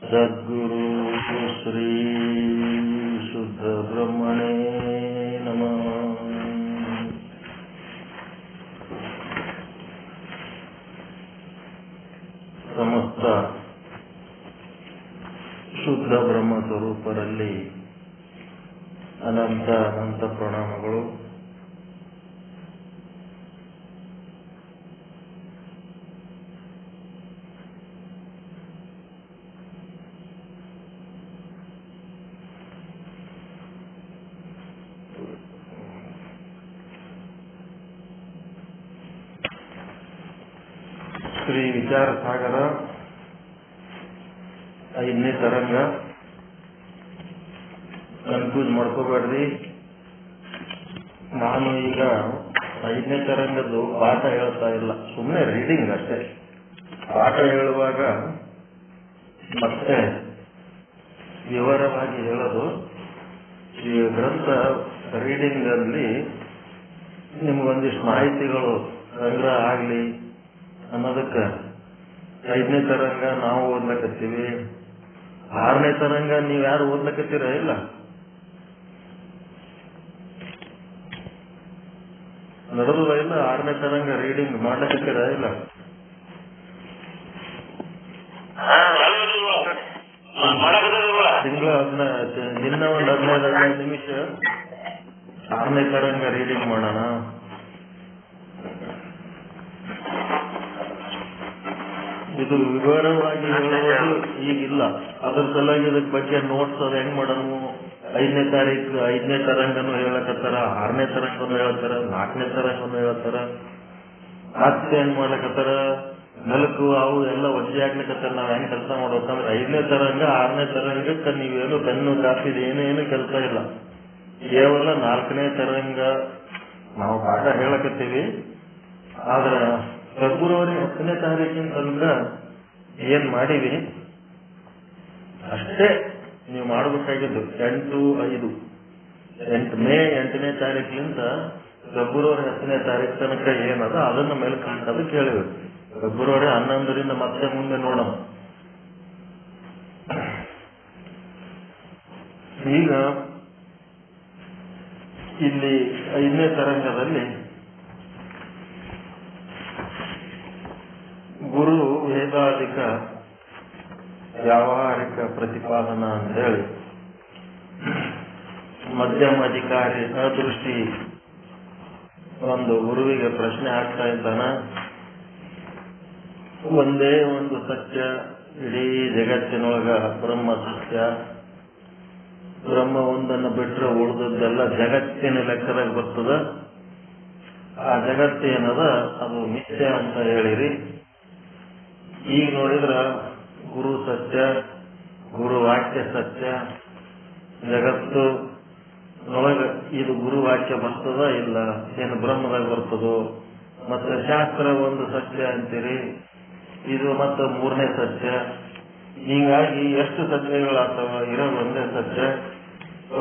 ಸದ್ಗುರು ಶ್ರೀ ಶುದ್ಧ ಬ್ರಹ್ಮಣೇ ನಮಃ. ಸಮಸ್ತ ಶುದ್ಧ ಬ್ರಹ್ಮ ಸ್ವರೂಪರಲ್ಲಿ ಅನಂತ ಅನಂತ ಪ್ರಣಾಮಗಳು. ಶ್ರೀ ವಿಚಾರ ಸಾಗರ 5ನೇ ತರಂಗ. ಕನ್ಫ್ಯೂಸ್ ಮಾಡ್ಕೋಬೇಡ್ರಿ, ನಾನು ಈಗ 5ನೇ ತರಂಗದ್ದು ಪಾಠ ಹೇಳ್ತಾ ಇಲ್ಲ, ಸುಮ್ಮನೆ ರೀಡಿಂಗ್ ಅಷ್ಟೇ. ಪಾಠ ಹೇಳುವಾಗ ಮತ್ತೆ ವಿವರವಾಗಿ ಹೇಳೋದು. ಈ ಗ್ರಂಥ ರೀಡಿಂಗ್ ಅಲ್ಲಿ ನಿಮ್ಗೊಂದಿಷ್ಟು ಮಾಹಿತಿಗಳು ಸಂಗ್ರಹ ಆಗಲಿ ಅನ್ನೋದಕ್ಕೆ 5ನೇ ತರಂಗ ನಾವು ಓದ್ಲಕತ್ತೀವಿ. 6ನೇ ತರಂಗ ನೀವ್ಯಾರು ಓದ್ಲಕತ್ತೀರ? ಇಲ್ಲ, ನಡೆದ ಇಲ್ಲ. 6ನೇ ತರಂಗ ರೀಡಿಂಗ್ ಮಾಡ್ಲಕತ್ತೀರ? ಇಲ್ಲ, ತಿಂಗಳ ದಿನ ಒಂದು 15 ನಿಮಿಷ 6ನೇ ತರಂಗ ರೀಡಿಂಗ್ ಮಾಡೋಣ. ಇದು ವಿವರವಾಗಿ ಹೇಳುವುದು ಈಗಿಲ್ಲ, ಅದ್ರ ಸಲುವಾಗಿ ಇದಕ್ಕೆ ಬಗ್ಗೆ ನೋಟ್ಸ್ ಅದು ಹೆಂಗ್ ಮಾಡೋಣ. 5ನೇ ತಾರೀಕು 5ನೇ ತರಂಗನು ಹೇಳಕತ್ತಾರ, 6ನೇ ತರಂಗನು ಹೇಳ್ತಾರ, 4ನೇ ತರಂಗನು ಹೇಳ್ತಾರ. ಮತ್ತೆ ಹೆಂಗ್ ಮಾಡ್ಲಕತ್ತಾರ, ನಲಕು ಅವು ಎಲ್ಲ ಒಜ್ಜೆ ಆಗ್ಲಿಕತ್ತಾರ. ನಾವ್ ಹೆಂಗ್ ಕೆಲಸ ಮಾಡ್ಬೇಕಂದ್ರೆ 5ನೇ ತರಂಗ 6ನೇ ತರಂಗಕ್ಕೆ ನೀವೇನು ಬೆನ್ನು ಕಾಪಿದ ಏನೇನು ಕೆಲಸ ಇಲ್ಲ. ಕೇವಲ 4ನೇ ತರಂಗ ನಾವು ಪಾಠ ಹೇಳಕತ್ತೀವಿ. ಆದ್ರೆ ಫೆಬ್ರವರಿ 10ನೇ ತಾರೀಕಿನ ತನಕ ಏನ್ ಮಾಡೀವಿ ಅಷ್ಟೇ ನೀವು ಮಾಡಬೇಕಾಗಿದ್ದು. 8 ಮೇ 8ನೇ ತಾರೀಕಿನಿಂದ ಫೆಬ್ರವರಿ 10ನೇ ತಾರೀಕು ತನಕ ಏನದ ಅದನ್ನ ಮೇಲೆ ಕಾಣೋದು ಕೇಳಿಬೇಕು. ಫೆಬ್ರವರಿ 11ರಿಂದ ಮತ್ತೆ ಮುಂದೆ ನೋಡೋಣ. ಈಗ ಇಲ್ಲಿ 5ನೇ ತರಂಗದಲ್ಲಿ ಗುರು ವೇದಾಧಿಕ ವ್ಯಾವಹಾರಿಕ ಪ್ರತಿಪಾದನಾ ಅಂತ ಹೇಳಿ ಮಧ್ಯಮ ಅಧಿಕಾರಿ ಅದೃಷ್ಟಿ ಒಂದು ಗುರುವಿಗೆ ಪ್ರಶ್ನೆ ಆಗ್ತಾ ಇದ್ದಾನ. ಒಂದೇ ಒಂದು ಸತ್ಯ ಇಡೀ ಜಗತ್ತಿನೊಳಗ ಬ್ರಹ್ಮ ಸತ್ಯ. ಬ್ರಹ್ಮ ಒಂದನ್ನು ಬಿಟ್ಟರೆ ಉಳಿದದ್ದೆಲ್ಲ ಜಗತ್ತಿನ ಲೆಕ್ಕದಾಗ ಬರ್ತದ. ಆ ಜಗತ್ತೇನದ ಅದು ಮಿಥ್ಯ ಅಂತ ಹೇಳಿರಿ. ಈಗ ನೋಡಿದ್ರ ಗುರು ಸತ್ಯ, ಗುರು ವಾಕ್ಯ ಸತ್ಯ. ಜಗತ್ತು ನೊಳಗ ಇದು ಗುರು ವಾಕ್ಯ ಬರ್ತದ ಇಲ್ಲ, ಏನು ಬ್ರಹ್ಮದಾಗ ಬರ್ತದೋ. ಮತ್ತೆ ಶಾಸ್ತ್ರ ಒಂದು ಸತ್ಯ ಅಂತೀರಿ, ಇದು ಮತ್ತೆ 3ನೇ ಸತ್ಯ. ಹೀಗಾಗಿ ಎಷ್ಟು ಸತ್ಯಗಳಾಗ್ತವ? ಇರೋದು ಒಂದೇ ಸತ್ಯ.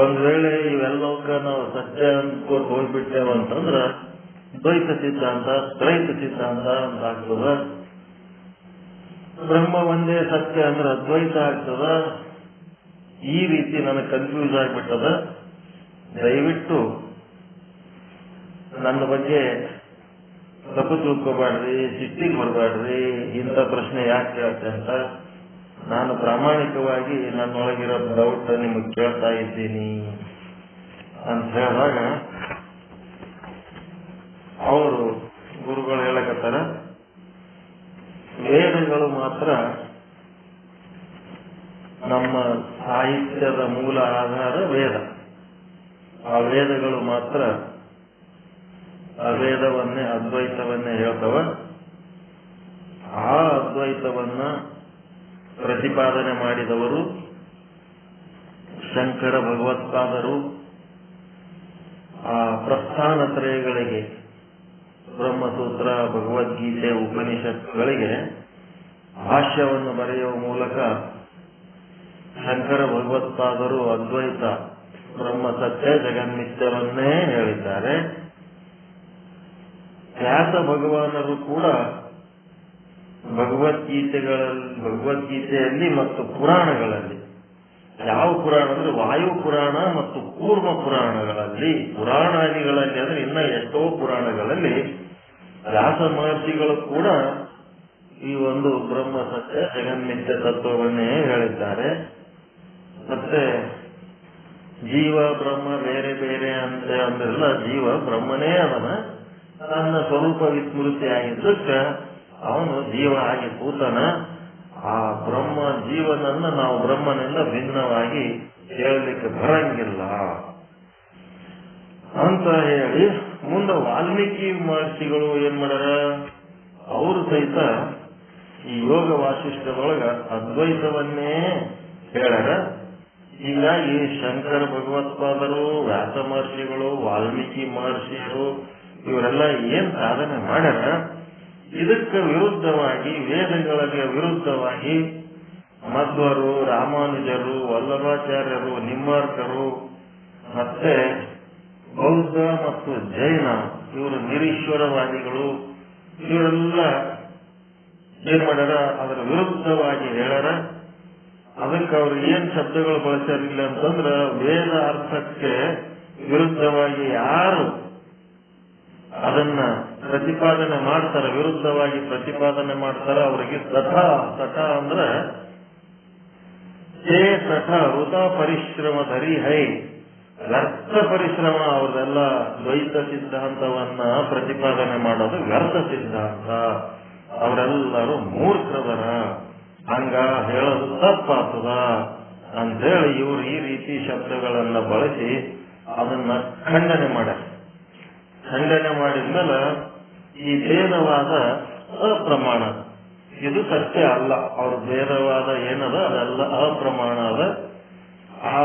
ಒಂದ್ ವೇಳೆ ಇವೆಲ್ಲವಕ್ಕ ನಾವು ಸತ್ಯ ಅಂದ್ಕೊಂಡು ಹೋಗ್ಬಿಟ್ಟೇವಂತಂದ್ರ ದ್ವೈತ ಸಿದ್ಧಾಂತ, ತ್ರೈತ ಸಿದ್ಧಾಂತ ಅಂತ ಆಗ್ತದ. ಬ್ರಹ್ಮ ಒಂದೇ ಸತ್ಯ ಅಂದ್ರೆ ಅದ್ವೈತ ಆಗ್ತದ. ಈ ರೀತಿ ನನಗೆ ಕನ್ಫ್ಯೂಸ್ ಆಗ್ಬಿಟ್ಟದ. ದಯವಿಟ್ಟು ನನ್ನ ಬಗ್ಗೆ ತಪ್ಪು ತಿಳ್ಕೋಬೇಡ್ರಿ, ಸಿಟ್ಟಿಗೆ ಬರಬೇಡ್ರಿ. ಇಂಥ ಪ್ರಶ್ನೆ ಯಾಕೆ ಕೇಳ್ತೆ ಅಂತ ನಾನು ಪ್ರಾಮಾಣಿಕವಾಗಿ ನನ್ನೊಳಗಿರೋ ಡೌಟ್ ನಿಮಗೆ ಕೇಳ್ತಾ ಇದ್ದೀನಿ ಅಂತ ಹೇಳಿದಾಗ ಅವರು ಗುರುಗಳು ಹೇಳಕತ್ತಾರ, ವೇದಗಳು ಮಾತ್ರ ನಮ್ಮ ಸಾಹಿತ್ಯದ ಮೂಲ ಆಧಾರ ವೇದ. ಆ ವೇದಗಳು ಮಾತ್ರ ಅವೇದವನ್ನೇ ಅದ್ವೈತವನ್ನೇ ಹೇಳ್ತವ. ಆ ಅದ್ವೈತವನ್ನ ಪ್ರತಿಪಾದನೆ ಮಾಡಿದವರು ಶಂಕರ ಭಗವತ್ಪಾದರು. ಆ ಪ್ರಸ್ಥಾನತ್ರಯಗಳಿಗೆ, ಬ್ರಹ್ಮಸೂತ್ರ, ಭಗವದ್ಗೀತೆ, ಉಪನಿಷತ್ತುಗಳಿಗೆ ಭಾಷ್ಯವನ್ನು ಬರೆಯುವ ಮೂಲಕ ಶಂಕರ ಭಗವತ್ಪಾದರು ಅದ್ವೈತ, ಬ್ರಹ್ಮ ಸತ್ಯ, ಜಗನ್ಮಿಥ್ಯವನ್ನೇ ಹೇಳಿದ್ದಾರೆ. ವ್ಯಾಸ ಭಗವಾನರು ಕೂಡ ಭಗವದ್ಗೀತೆಯಲ್ಲಿ ಮತ್ತು ಪುರಾಣಗಳಲ್ಲಿ, ಯಾವ ಪುರಾಣ ಅಂದ್ರೆ ವಾಯು ಪುರಾಣ ಮತ್ತು ಕೂರ್ಮ ಪುರಾಣಗಳಲ್ಲಿ, ಪುರಾಣಾದಿಗಳಲ್ಲಿ ಅಂದ್ರೆ ಇನ್ನ ಎಷ್ಟೋ ಪುರಾಣಗಳಲ್ಲಿ ವ್ಯಾಸ ಮಹರ್ಷಿಗಳು ಕೂಡ ಈ ಒಂದು ಬ್ರಹ್ಮ ಸತ್ಯ ಜಗನ್ಮಿಥ್ಯ ತತ್ವವನ್ನೇ ಹೇಳಿದ್ದಾರೆ. ಮತ್ತೆ ಜೀವ ಬ್ರಹ್ಮ ಬೇರೆ ಬೇರೆ ಅಂತ ಅಂದ್ರೆಲ್ಲ ಜೀವ ಬ್ರಹ್ಮನೇ ಅವನ ತನ್ನ ಸ್ವರೂಪ ವಿಸ್ಮೃತಿ ಆಗಿದ್ದಕ್ಕೆ ಅವನು ಜೀವ ಆಗಿ ಕೂತನ. ಆ ಬ್ರಹ್ಮ ಜೀವನನ್ನ ನಾವು ಬ್ರಹ್ಮನಿಂದ ಭಿನ್ನವಾಗಿ ಹೇಳಲಿಕ್ಕೆ ಬರಂಗಿಲ್ಲ ಅಂತ ಹೇಳಿ ಮುಂದೆ ವಾಲ್ಮೀಕಿ ಮಹರ್ಷಿಗಳು ಏನ್ ಮಾಡ್ಯಾರ, ಅವರು ಸಹಿತ ಈ ಯೋಗ ವಾಸಿಷ್ಠದೊಳಗ ಅದ್ವೈತವನ್ನೇ ಹೇಳ್ಯಾರ. ಹೀಗಾಗಿ ಶಂಕರ ಭಗವತ್ಪಾದರು, ವ್ಯಾಸ ಮಹರ್ಷಿಗಳು, ವಾಲ್ಮೀಕಿ ಮಹರ್ಷಿಗಳು ಇವರೆಲ್ಲ ಏನ್ ಸಾಧನೆ ಮಾಡ್ಯಾರ, ಇದಕ್ಕೆ ವಿರುದ್ಧವಾಗಿ, ವೇದಗಳಿಗೆ ವಿರುದ್ಧವಾಗಿ ಮಧ್ವರು, ರಾಮಾನುಜರು, ವಲ್ಲಭಾಚಾರ್ಯರು, ನಿಂಬಾರ್ಕರು, ಮತ್ತೆ ಬೌದ್ಧ ಮತ್ತು ಜೈನ ಇವರು ನಿರೀಶ್ವರವಾದಿಗಳು ಇವರೆಲ್ಲ ಏನ್ ಮಾಡ್ಯಾರ, ಅದರ ವಿರುದ್ಧವಾಗಿ ಹೇಳ್ಯಾರ. ಅದಕ್ಕೆ ಅವ್ರು ಏನ್ ಶಬ್ದಗಳು ಬಳಸಿರಲಿಲ್ಲ ಅಂತಂದ್ರ ವೇದ ಅರ್ಥಕ್ಕೆ ವಿರುದ್ಧವಾಗಿ ಯಾರು ಅದನ್ನ ಪ್ರತಿಪಾದನೆ ಮಾಡ್ತಾರ, ವಿರುದ್ಧವಾಗಿ ಪ್ರತಿಪಾದನೆ ಮಾಡ್ತಾರ, ಅವರಿಗೆ ತಠ ಅಂದ್ರೆ ಹೇ ತಠ ವೃತ ಪರಿಶ್ರಮ ಧರಿ ಹೈ, ವ್ಯರ್ಥ ಪರಿಶ್ರಮ. ಅವ್ರದೆಲ್ಲ ದ್ವೈತ ಸಿದ್ಧಾಂತವನ್ನ ಪ್ರತಿಪಾದನೆ ಮಾಡೋದು ವ್ಯರ್ಥ ಸಿದ್ಧಾಂತ, ಅವರೆಲ್ಲರೂ ಮೂರ್ಖದರ, ಹಂಗ ಹೇಳೋದು ತಪ್ಪಾಗ್ತದ ಅಂತೇಳಿ ಇವರು ಈ ರೀತಿ ಶಬ್ದಗಳನ್ನ ಬಳಸಿ ಅದನ್ನ ಖಂಡನೆ ಮಾಡ್ಯಾರ. ಖಂಡನೆ ಮಾಡಿದ್ಮೇಲೆ ಈ ಭೇದವಾದ ಅಪ್ರಮಾಣ, ಇದು ಸತ್ಯ ಅಲ್ಲ. ಅವ್ರ ಭೇದವಾದ ಏನದ ಅದೆಲ್ಲ ಅಪ್ರಮಾಣ ಅದ. ಆ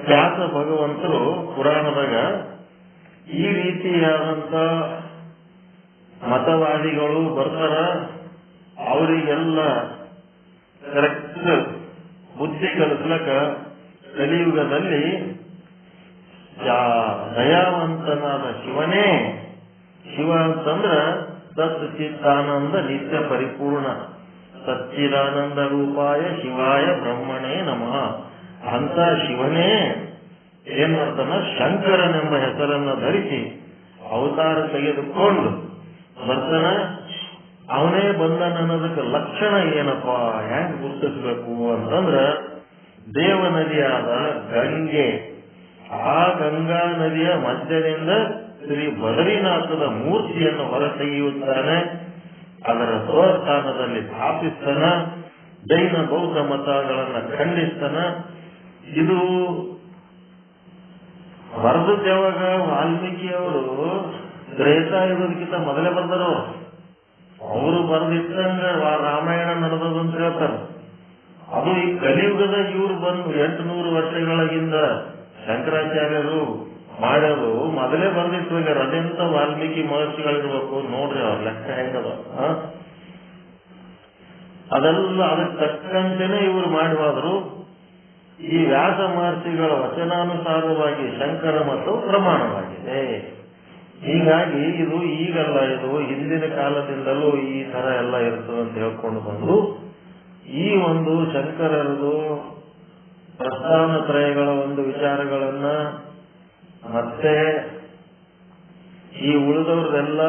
ವ್ಯಾಸ ಭಗವಂತರು ಪುರಾಣದಾಗ ಈ ರೀತಿಯಾದಂತ ಮತವಾದಿಗಳು ಬರ್ತಾರ, ಅವರಿಗೆಲ್ಲ ಕರೆಕ್ಟ್ ಬುದ್ಧಿ ಕಲಿಸ್ಲಕ್ಕ ಕಲಿಯುಗದಲ್ಲಿ ದಯಾವಂತನಾದ ಶಿವನೇ, ಶಿವ ಅಂತಂದ್ರ ಸತ್ ಚಿತ್ತಾನಂದ ನಿತ್ಯ ಪರಿಪೂರ್ಣ ಸಚ್ಚಿದಾನಂದ ರೂಪಾಯ ಶಿವಾಯ ಬ್ರಹ್ಮಣೇ ನಮಃ ಅಂತ ಶಿವನೇ ಏನ್ ಮಾಡ್ತಾನ, ಶಂಕರನೆಂಬ ಹೆಸರನ್ನ ಧರಿಸಿ ಅವತಾರ ತೆಗೆದುಕೊಂಡು ಬರ್ತಾನ. ಅವನೇ ಬಂದನ ಅನ್ನೋದಕ್ಕೆ ಲಕ್ಷಣ ಏನಪ್ಪಾ, ಹೆಂಗ್ ಗುರುತಿಸ್ಬೇಕು ಅಂತಂದ್ರ ದೇವ ನದಿಯಾದ ಗಂಗೆ, ಆ ಗಂಗಾ ನದಿಯ ಮಧ್ಯದಿಂದ ಶ್ರೀ ಬದರಿನಾಥದ ಮೂರ್ತಿಯನ್ನು ಹೊರತೆಗೆಯುತ್ತಾನೆ, ಅದರ ಸ್ವಸ್ಥಾನದಲ್ಲಿ ಸ್ಥಾಪಿಸ್ತಾನ, ಜೈನ ಬೌದ್ಧ ಮತಗಳನ್ನ ಖಂಡಿಸ್ತಾನ. ಇದು ಬರೆದದ್ದು ಯಾವಾಗ, ವಾಲ್ಮೀಕಿಯವರು ತ್ರೇತಾಯುಗಕ್ಕಿಂತ ಮೊದಲೇ ಬರ್ದರು. ಅವರು ಬರೆದಿಟ್ಟಂಗ ರಾಮಾಯಣ ನಡೆದಂತ ಹೇಳ್ತಾರೆ. ಅದು ಈ ಕಲಿಯುಗದಾಗ ಇವ್ರು ಬಂದು 800 ವರ್ಷಗಳಿಂದ ಶಂಕರಾಚಾರ್ಯರು ಮಾಡೋದು ಮೊದಲೇ ಬರೆದಿಟ್ಟು ಹೋಗ್ಯಾರ. ಅದೆಂತ ವಾಲ್ಮೀಕಿ ಮಹರ್ಷಿಗಳಿರ್ಬೇಕು ನೋಡ್ರಿ, ಅವ್ರ ಲೆಕ್ಕ ಹೆಂಗದ. ಅದೆಲ್ಲ ಅದಕ್ಕೆ ತಕ್ಕಂತೆನೆ ಇವರು ಮಾಡುವಾದ್ರು. ಈ ವ್ಯಾಸ ಮಹರ್ಷಿಗಳ ವಚನಾನುಸಾರವಾಗಿ ಶಂಕರ ಮತ್ತು ಪ್ರಮಾಣವಾಗಿದೆ. ಹೀಗಾಗಿ ಇದು ಈಗಲ್ಲ, ಇದು ಹಿಂದಿನ ಕಾಲದಿಂದಲೂ ಈ ತರ ಎಲ್ಲ ಇರ್ತದೆ ಅಂತ ಹೇಳ್ಕೊಂಡು ಬಂದು ಈ ಒಂದು ಶಂಕರರದು ಪ್ರಸ್ಥಾನ ತ್ರಯಗಳ ಒಂದು ವಿಚಾರಗಳನ್ನ ಮತ್ತೆ ಈ ಉಳಿದವ್ರದೆಲ್ಲ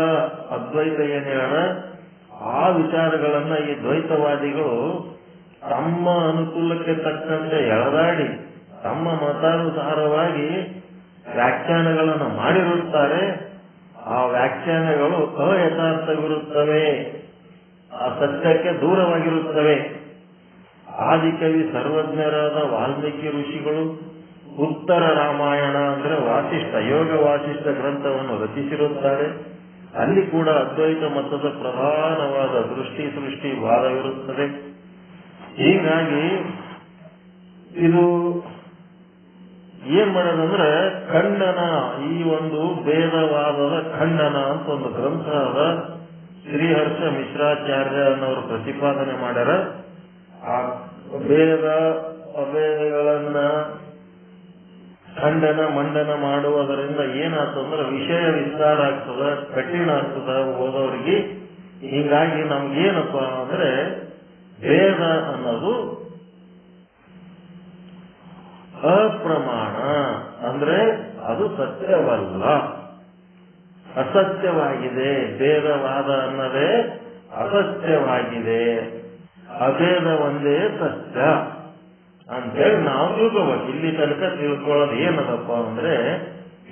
ಅದ್ವೈತ ಏನ್ ಹೇಳ ಆ ವಿಚಾರಗಳನ್ನ ಈ ದ್ವೈತವಾದಿಗಳು ತಮ್ಮ ಅನುಕೂಲಕ್ಕೆ ತಕ್ಕಂತೆ ಎಳೆದಾಡಿ ತಮ್ಮ ಮತಾನುಸಾರವಾಗಿ ವ್ಯಾಖ್ಯಾನಗಳನ್ನು ಮಾಡಿರುತ್ತಾರೆ. ಆ ವ್ಯಾಖ್ಯಾನಗಳು ಅಯಥಾರ್ಥವಿರುತ್ತವೆ, ಆ ಸತ್ಯಕ್ಕೆ ದೂರವಾಗಿರುತ್ತವೆ. ಆದಿಕವಿ ಸರ್ವಜ್ಞರಾದ ವಾಲ್ಮೀಕಿ ಋಷಿಗಳು ಉತ್ತರ ರಾಮಾಯಣ ಅಂದ್ರೆ ವಾಸಿಷ್ಠ, ಯೋಗ ವಾಸಿಷ್ಠ ಗ್ರಂಥವನ್ನು ರಚಿಸಿರುತ್ತಾರೆ. ಅಲ್ಲಿ ಕೂಡ ಅದ್ವೈತ ಮತದ ಪ್ರಧಾನವಾದ ದೃಷ್ಟಿ ಸೃಷ್ಟಿ ವಾದವಿರುತ್ತದೆ. ಹೀಗಾಗಿ ಇದು ಏನ್ ಮಾಡೋದಂದ್ರೆ ಖಂಡನ, ಈ ಒಂದು ಭೇದವಾದದ ಖಂಡನ ಅಂತ ಒಂದು ಗ್ರಂಥ ಅದ. ಶ್ರೀಹರ್ಷ ಮಿಶ್ರಾಚಾರ್ಯ ಅನ್ನೋರು ಪ್ರತಿಪಾದನೆ ಮಾಡ್ಯಾರ. ಆ ಭೇದ ಅಭೇದಗಳನ್ನ ಖಂಡನ ಮಂಡನ ಮಾಡುವುದರಿಂದ ಏನಾಗ್ತದಂದ್ರೆ ವಿಷಯ ವಿಸ್ತಾರ ಆಗ್ತದ, ಕಠಿಣ ಆಗ್ತದ ಓದೋರಿಗೆ. ಹೀಗಾಗಿ ನಮ್ಗೇನಪ್ಪ ಅಂದ್ರೆ ವೇದ ಅನ್ನೋದು ಅಪ್ರಮಾಣ, ಅಂದ್ರೆ ಅದು ಸತ್ಯವಲ್ಲ, ಅಸತ್ಯವಾಗಿದೆ. ಭೇದವಾದ ಅನ್ನೋದೇ ಅಸತ್ಯವಾಗಿದೆ, ಅಭೇದ ಒಂದೇ ಸತ್ಯ ಅಂತೇಳಿ ನಾವು ತಿಳ್ಕೋಬೇಕು. ಇಲ್ಲಿ ತನಕ ತಿಳ್ಕೊಳ್ಳೋದು ಏನದಪ್ಪ ಅಂದ್ರೆ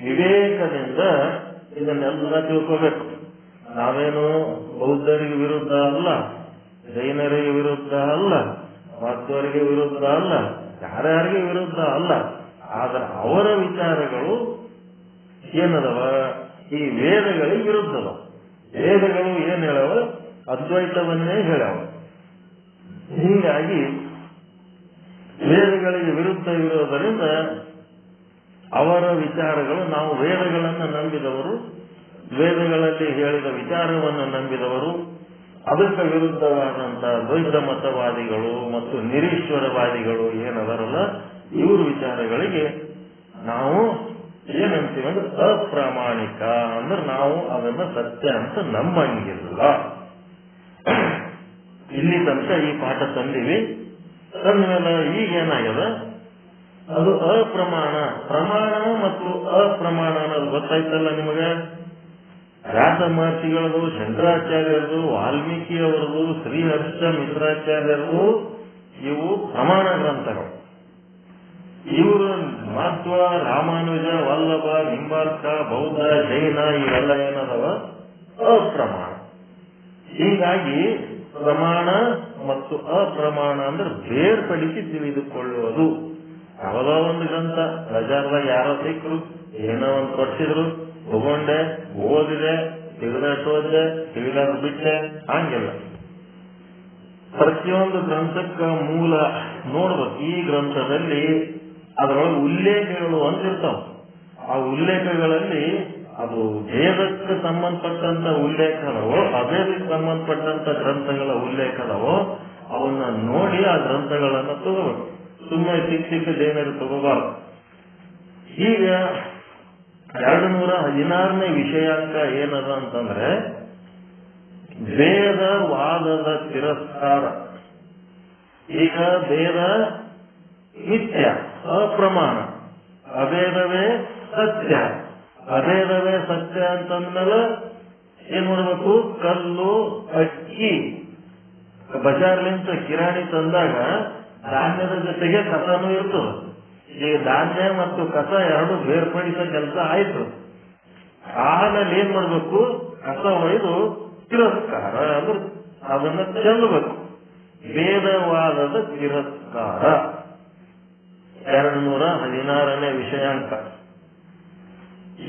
ವಿವೇಕದಿಂದ ಇದನ್ನೆಲ್ಲ ತಿಳ್ಕೋಬೇಕು. ನಾವೇನು ಬೌದ್ಧರಿಗೆ ವಿರುದ್ಧ ಅಲ್ಲ, ಜೈನರಿಗೆ ವಿರುದ್ಧ ಅಲ್ಲ, ಮಧ್ವರಿಗೆ ವಿರುದ್ಧ ಅಲ್ಲ, ಯಾರ್ಯಾರಿಗೆ ವಿರುದ್ಧ ಅಲ್ಲ. ಆದ್ರೆ ಅವರ ವಿಚಾರಗಳು ಏನದವ, ಈ ವೇದಗಳಿಗೆ ವಿರುದ್ಧವ. ವೇದಗಳು ಏನ್ ಹೇಳವ, ಅದ್ವೈತವನ್ನೇ ಹೇಳವ. ಹೀಗಾಗಿ ವೇದಗಳಿಗೆ ವಿರುದ್ಧ ಇರೋದರಿಂದ ಅವರ ವಿಚಾರಗಳು, ನಾವು ವೇದಗಳನ್ನು ನಂಬಿದವರು, ವೇದಗಳಲ್ಲಿ ಹೇಳಿದ ವಿಚಾರವನ್ನು ನಂಬಿದವರು, ಅದಕ್ಕೆ ವಿರುದ್ಧವಾದಂತಹ ದ್ವೈತ ಮತವಾದಿಗಳು ಮತ್ತು ನಿರೀಶ್ವರವಾದಿಗಳು ಏನದರಲ್ಲ, ಇವ್ರ ವಿಚಾರಗಳಿಗೆ ನಾವು ಏನಂತೀವಿ ಅಂದ್ರೆ ಅಪ್ರಾಮಾಣಿಕ, ಅಂದ್ರೆ ನಾವು ಅದನ್ನ ಸತ್ಯ ಅಂತ ನಂಬಂಗಿಲ್ಲ. ಇಲ್ಲಿ ತನಕ ಈ ಪಾಠ ತಂದಿವಿ. ತಂದ್ಮೇಲೆ ಈಗ ಏನಾಗ್ಯದ, ಅದು ಅಪ್ರಮಾಣ, ಪ್ರಮಾಣ ಮತ್ತು ಅಪ್ರಮಾಣ ಅನ್ನೋದು ಗೊತ್ತಾಯ್ತಲ್ಲ ನಿಮಗೆ. ವ್ಯಾಸ ಮಹರ್ಷಿಗಳದು, ಶಂಕರಾಚಾರ್ಯರದು, ವಾಲ್ಮೀಕಿ ಅವರದು, ಶ್ರೀಹರ್ಷ ಮಿಶ್ರಾಚಾರ್ಯರದು ಇವು ಪ್ರಮಾಣ ಗ್ರಂಥಗಳು. ಇವರು ಮಧ್ವ, ರಾಮಾನುಜ, ವಲ್ಲಭ, ನಿಂಬಾರ್ಕ, ಬೌದ್ಧ, ಜೈನ ಇವೆಲ್ಲ ಏನದವ ಅಪ್ರಮಾಣ. ಹೀಗಾಗಿ ಪ್ರಮಾಣ ಮತ್ತು ಅಪ್ರಮಾಣ ಅಂದ್ರೆ ಬೇರ್ಪಡಿಸಿ ತಿಳಿದುಕೊಳ್ಳುವುದು. ಯಾವುದೋ ಒಂದು ಗ್ರಂಥ ಬಜಾರ್ದಾಗ ಯಾರೋ ಸಿಕ್ಕರು, ಏನೋ ಒಂದು ಕೊಡ್ಸಿದ್ರು, ತಗೊಂಡೆ, ಓದಿದೆ, ತಿಳಿದಷ್ಟು ಓದಿದೆ, ತಿಳಿದಾಗ ಬಿಟ್ಟೆ, ಹಂಗಿಲ್ಲ. ಪ್ರತಿಯೊಂದು ಗ್ರಂಥಕ್ಕ ಮೂಲ ನೋಡ್ಬೇಕು. ಈ ಗ್ರಂಥದಲ್ಲಿ ಅದರೊಳಗೆ ಉಲ್ಲೇಖಗಳು ಅಂತಿರ್ತಾವ. ಆ ಉಲ್ಲೇಖಗಳಲ್ಲಿ ಅದು ವೇದಕ್ಕೆ ಸಂಬಂಧಪಟ್ಟಂತ ಉಲ್ಲೇಖ ಅದವೋ, ಅಭೇದಕ್ಕೆ ಸಂಬಂಧಪಟ್ಟಂತ ಗ್ರಂಥಗಳ ಉಲ್ಲೇಖ ಅದವೋ, ಅವನ್ನ ನೋಡಿ ಆ ಗ್ರಂಥಗಳನ್ನ ತಗೋಬೇಕು. ಸುಮ್ಮನೆ ಸಿಕ್ಕ ಜೈನರು ತಗೋಬಾರ್ದು. ಈಗ 216ನೇ ವಿಷಯಾಂಕ ಏನದ ಅಂತಂದ್ರೆ ವೇದವಾದದ ತಿರಸ್ಕಾರ. ಈಗ ವೇದ ಮಿಥ್ಯ, ಅಪ್ರಮಾಣ, ಅಭೇದವೇ ಸತ್ಯ. ಅಭೇದವೇ ಸತ್ಯ ಅಂತಂದ್ಮೇಲೆ ಏನ್ ಮಾಡ್ಬೇಕು, ಕಲ್ಲು, ಅಕ್ಕಿ ಬಜಾರ್ಲಿಂತ ಕಿರಾಣಿ ತಂದಾಗ ಧಾನ್ಯದ ಜೊತೆಗೆ ಕಸನೂ ಇರ್ತದೆ. ಈ ಧಾನ್ಯ ಮತ್ತು ಕಸ ಎರಡು ಬೇರ್ಪಡಿಸೋ ಕೆಲಸ ಆಯ್ತು. ಆಮೇಲೆ ಏನ್ ಮಾಡ್ಬೇಕು, ಕಸ ಒಯ್ದು ತಿರಸ್ಕಾರ ಅಂದ್ರೆ ಅದನ್ನ ಚೆಲ್ಲಬೇಕು. ವೇದವಾದದ ತಿರಸ್ಕಾರ 216ನೇ ವಿಷಯಾಂಕ.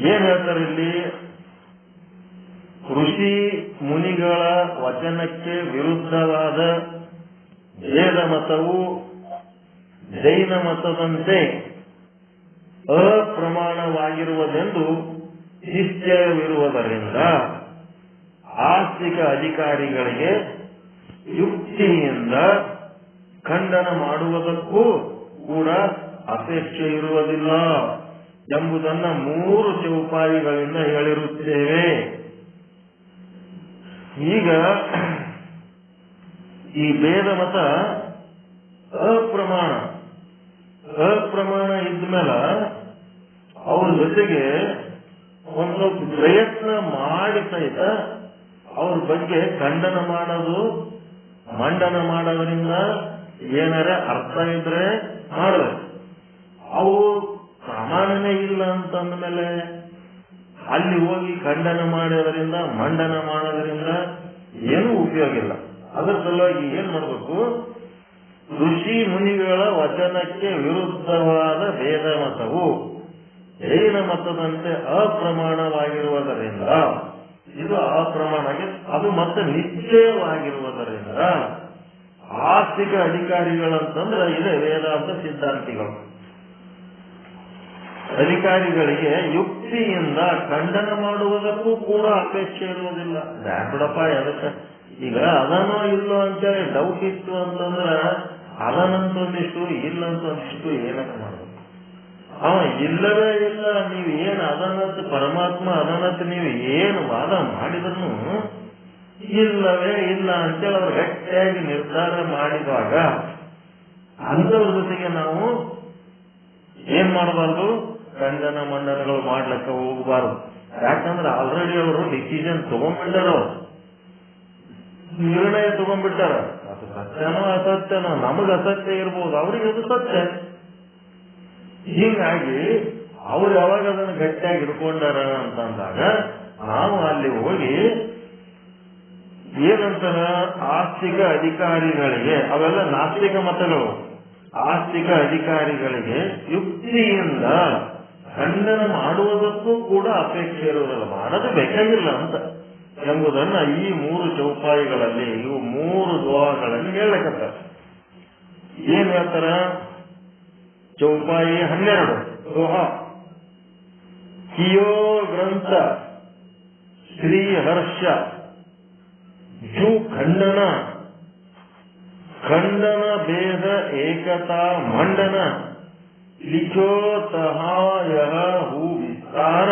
ಏನ್ ಹೇಳ್ತಾರೆ ಇಲ್ಲಿ, ಋಷಿ ಮುನಿಗಳ ವಚನಕ್ಕೆ ವಿರುದ್ಧವಾದ ವೇದ ಮತವು ಜೈನ ಮತದಂತೆ ಅಪ್ರಮಾಣವಾಗಿರುವುದೆಂದು ನಿಶ್ಚಯವಿರುವುದರಿಂದ ಆಸ್ತಿಕ ಅಧಿಕಾರಿಗಳಿಗೆ ಯುಕ್ತಿಯಿಂದ ಖಂಡನ ಮಾಡುವುದಕ್ಕೂ ಕೂಡ ಅಪೇಕ್ಷೆ ಇರುವುದಿಲ್ಲ ಎಂಬುದನ್ನ 3 ಚೌಪಾಯಿಗಳಿಂದ ಹೇಳಿರುತ್ತೇವೆ. ಈಗ ಈ ವೇದ ಮತ ಅಪ್ರಮಾಣ ಇದ್ಮೇಲೆ ಅವ್ರ ಜೊತೆಗೆ ಒಂದು ಸ್ವಲ್ಪ ಪ್ರಯತ್ನ ಮಾಡಿ ಸಹಿತ ಅವ್ರ ಬಗ್ಗೆ ಖಂಡನ ಮಾಡೋದು, ಮಂಡನ ಮಾಡೋದ್ರಿಂದ ಏನಾರ ಅರ್ಥ ಇದ್ರೆ ಮಾಡಬೇಕು. ಅವು ಪ್ರಮಾಣನೇ ಇಲ್ಲ ಅಂತಂದ್ಮೇಲೆ ಅಲ್ಲಿ ಹೋಗಿ ಖಂಡನ ಮಾಡೋದ್ರಿಂದ, ಮಂಡನ ಮಾಡೋದ್ರಿಂದ ಏನೂ ಉಪಯೋಗ ಇಲ್ಲ. ಅದರ ಸಲುವಾಗಿ ಏನ್ ಮಾಡ್ಬೇಕು, ಋಷಿ ಮುನಿಗಳ ವಚನಕ್ಕೆ ವಿರುದ್ಧವಾದ ವೇದ ಮತವು ಜೈನ ಮತದಂತೆ ಅಪ್ರಮಾಣವಾಗಿರುವುದರಿಂದ, ಇದು ಅಪ್ರಮಾಣ, ಅದು ಮತ್ತೆ ನಿಶ್ಚಯವಾಗಿರುವುದರಿಂದ ಆಸ್ತಿಕ ಅಧಿಕಾರಿಗಳಂತಂದ್ರೆ ಇದೆ ವೇದಾಂತ ಸಿದ್ಧಾಂತಿಗಳು. ಅಧಿಕಾರಿಗಳಿಗೆ ಯುಕ್ತಿಯಿಂದ ಖಂಡನ ಮಾಡುವುದಕ್ಕೂ ಕೂಡ ಅಪೇಕ್ಷೆ ಇರುವುದಿಲ್ಲ. ಬಿಡಪ್ಪ ಅದಕ್ಕೆ ಈಗ ಅದನೋ ಇಲ್ಲೋ ಅಂತೇಳಿ ಡೌಟ್ ಇತ್ತು ಅಂತಂದ್ರೆ ಅದನಂತೊಂದಿಷ್ಟು ಇಲ್ಲಂತೊಂದಿಷ್ಟು ಏನಕ್ಕೆ ಮಾಡಬೇಕು. ಅವ ಇಲ್ಲವೇ ಇಲ್ಲ, ನೀವು ಏನು ಅದನತ್ ಪರಮಾತ್ಮ ಅದನತ್ ನೀವು ಏನು ವಾದ ಮಾಡಿದ್ರು ಇಲ್ಲವೇ ಇಲ್ಲ ಅಂತೇಳಿ ಅವ್ರು ಗಟ್ಟಿಯಾಗಿ ನಿರ್ಧಾರ ಮಾಡಿದಾಗ ಅಂಥವ್ರ ಜೊತೆಗೆ ನಾವು ಏನ್ ಮಾಡಬಾರ್ದು, ಖಂಡನ ಮಂಡನಗಳು ಮಾಡ್ಲಿಕ್ಕೆ ಹೋಗಬಾರ್ದು. ಯಾಕಂದ್ರೆ ಆಲ್ರೆಡಿ ಅವರು ಡಿಸಿಷನ್ ತಗೊಂಡ್ಬಿಟ್ಟಾರ, ನಿರ್ಣಯ ತಗೊಂಡ್ಬಿಟ್ಟಾರ. ಅದು ಸತ್ಯನೋ ಅಸತ್ಯನೋ, ನಮಗ್ ಅಸತ್ಯ ಇರ್ಬೋದು, ಅವ್ರಿಗೆ ಅದು ಸತ್ಯ. ಹೀಗಾಗಿ ಅವ್ರು ಯಾವಾಗ ಅದನ್ನು ಗಟ್ಟಿಯಾಗಿ ಹಿಡ್ಕೊಂಡಾರ ಅಂತಂದಾಗ ನಾವು ಅಲ್ಲಿ ಹೋಗಿ ಏನಂತಾರ, ಆಸ್ತಿಕ ಅಧಿಕಾರಿಗಳಿಗೆ, ಅವೆಲ್ಲ ನಾಸ್ತಿಕ ಮತಗಳು, ಆಸ್ತಿಕ ಅಧಿಕಾರಿಗಳಿಗೆ ಯುಕ್ತಿಯಿಂದ ಖಂಡನ ಮಾಡುವುದಕ್ಕೂ ಕೂಡ ಅಪೇಕ್ಷೆ ಇರುವುದಿಲ್ಲ, ಮಾಡೋದು ಬೇಕಾಗಿಲ್ಲ ಅಂತ ಎಂಬುದನ್ನ ಈ 3 ಚೌಪಾಯಿಗಳಲ್ಲಿ, ಇವು 3 ದೋಹಗಳಲ್ಲಿ ಹೇಳಕತ್ತಾರೆ. ಏನ್ ಹೇಳ್ತಾರ? ಚೌಪಾಯಿ 12 ದೋಹ. ಕಿಯೋ ಗ್ರಂಥ ಶ್ರೀಹರ್ಷ ಜೂ ಖಂಡನ ಖಂಡನ ಭೇದ ಏಕತಾ ಮಂಡನ लिखो तहा यह हु विस्तार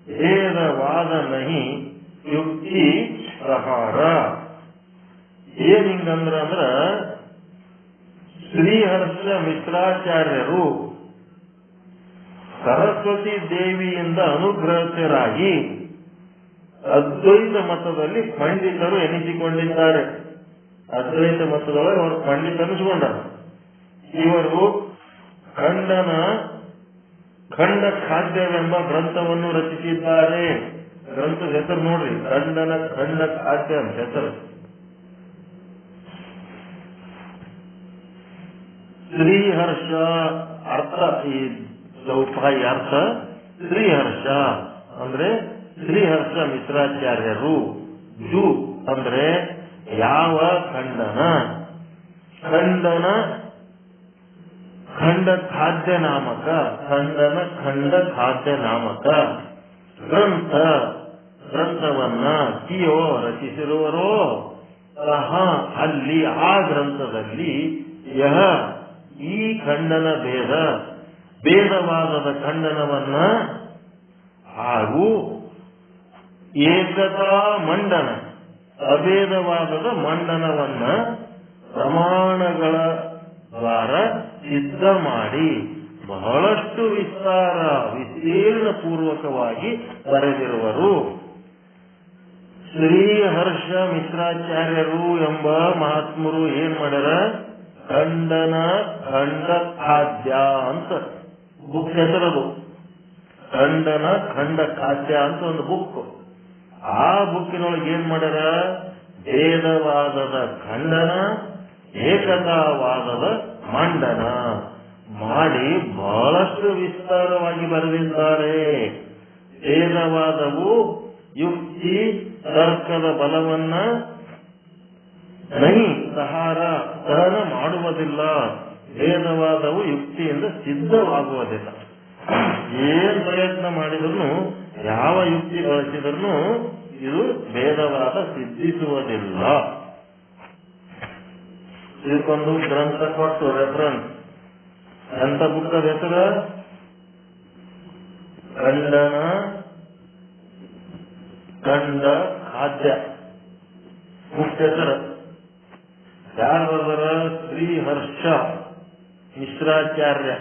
भेदवाद नहीं ಯುಕ್ತಿ ಪ್ರಹಾರ. ಏನ್ ಹಿಂಗಂದ್ರ ಶ್ರೀಹರ್ಷ ಮಿಶ್ರಾಚಾರ್ಯರು ಸರಸ್ವತಿ ದೇವಿಯಿಂದ ಅನುಗ್ರಹಿತರಾಗಿ ಅದ್ವೈತ ಮತದಲ್ಲಿ ಪಂಡಿತರು ಎನಿಸಿಕೊಂಡಿದ್ದಾರೆ. ಅದ್ವೈತ ಮತದೊಳಗೆ ಅವರು ಪಂಡಿತ ಅನಿಸಿಕೊಂಡರು. ಇವರು ಖಂಡ ಖಾದ್ಯವೆಂಬ ಗ್ರಂಥವನ್ನು ರಚಿಸಿದ್ದಾರೆ. ಗ್ರಂಥದ ಹೆಸರು ನೋಡ್ರಿ, ಖಂಡ ಖಾದ್ಯ ಅಂತ ಹೆಸರು. ಶ್ರೀಹರ್ಷ ಅರ್ಥ, ಈ ಚೌಪಾಯಿ ಅರ್ಥ ಶ್ರೀಹರ್ಷ ಅಂದ್ರೆ ಶ್ರೀಹರ್ಷ ಮಿಶ್ರಾಚಾರ್ಯರು. ಜು ಅಂದ್ರೆ ಯಾವ ಖಂಡನ, ಖಂಡ ಖಾದ್ಯ ನಾಮಕ, ಖಂಡ ಖಾದ್ಯ ನಾಮಕ ಗ್ರಂಥವನ್ನ ಕಿಯೋ ರಚಿಸಿರುವರೋ ಸಹ ಅಲ್ಲಿ ಆ ಗ್ರಂಥದಲ್ಲಿ ಯಹ ಈ ಖಂಡನ ಭೇದವಾದದ ಖಂಡನವನ್ನ ಹಾಗೂ ಏಕತಾ ಮಂಡನ ಅಭೇದವಾದದ ಮಂಡನವನ್ನ ಪ್ರಮಾಣಗಳ ದ್ವಾರ ಸಿದ್ಧ ಮಾಡಿ ಬಹಳಷ್ಟು ವಿಸ್ತೀರ್ಣ ಪೂರ್ವಕವಾಗಿ ಬರೆದಿರುವರು. ಶ್ರೀಹರ್ಷ ಮಿಶ್ರಾಚಾರ್ಯರು ಎಂಬ ಮಹಾತ್ಮರು ಏನ್ ಮಾಡ್ಯಾರ, ಖಂಡ ಖಾದ್ಯ ಅಂತ ಬುಕ್ ಹೆಸರದು. ಖಂಡ ಖಾದ್ಯ ಅಂತ ಒಂದು ಬುಕ್. ಆ ಬುಕ್ಕಿನೊಳಗೆ ಏನ್ ಮಾಡ್ಯಾರ, ಭೇದವಾದದ ಖಂಡನ ಏಕತಾವಾದದ ಮಂಡನ ಮಾಡಿ ಬಹಳಷ್ಟು ವಿಸ್ತಾರವಾಗಿ ಬರೆದಿದ್ದಾರೆ. ಭೇದವಾದವು ಯುಕ್ತಿ ತರ್ಕದ ಬಲವನ್ನ ಸಹನ ಮಾಡುವುದಿಲ್ಲ. ಭೇದವಾದವು ಯುಕ್ತಿಯಿಂದ ಸಿದ್ಧವಾಗುವುದಿಲ್ಲ. ಏನ್ ಪ್ರಯತ್ನ ಮಾಡಿದ್ರು, ಯಾವ ಯುಕ್ತಿ ಬಳಸಿದ್ರು ಇದು ಭೇದವಾದ ಸಿದ್ಧಿಸುವುದಿಲ್ಲ. ಇದಕ್ಕೊಂದು ಗ್ರಂಥ ಕೊಟ್ಟು ರೆಫರೆನ್ಸ್. ಎಂತ ಬುಕ್ಕದ ಹೆಸರು, ಖಂಡ ಖಾದ್ಯ ಬುಕ್ ಹೆಸರು. ಯಾರು ಬರೆದರ, ಶ್ರೀಹರ್ಷ ಮಿಶ್ರಾಚಾರ್ಯ.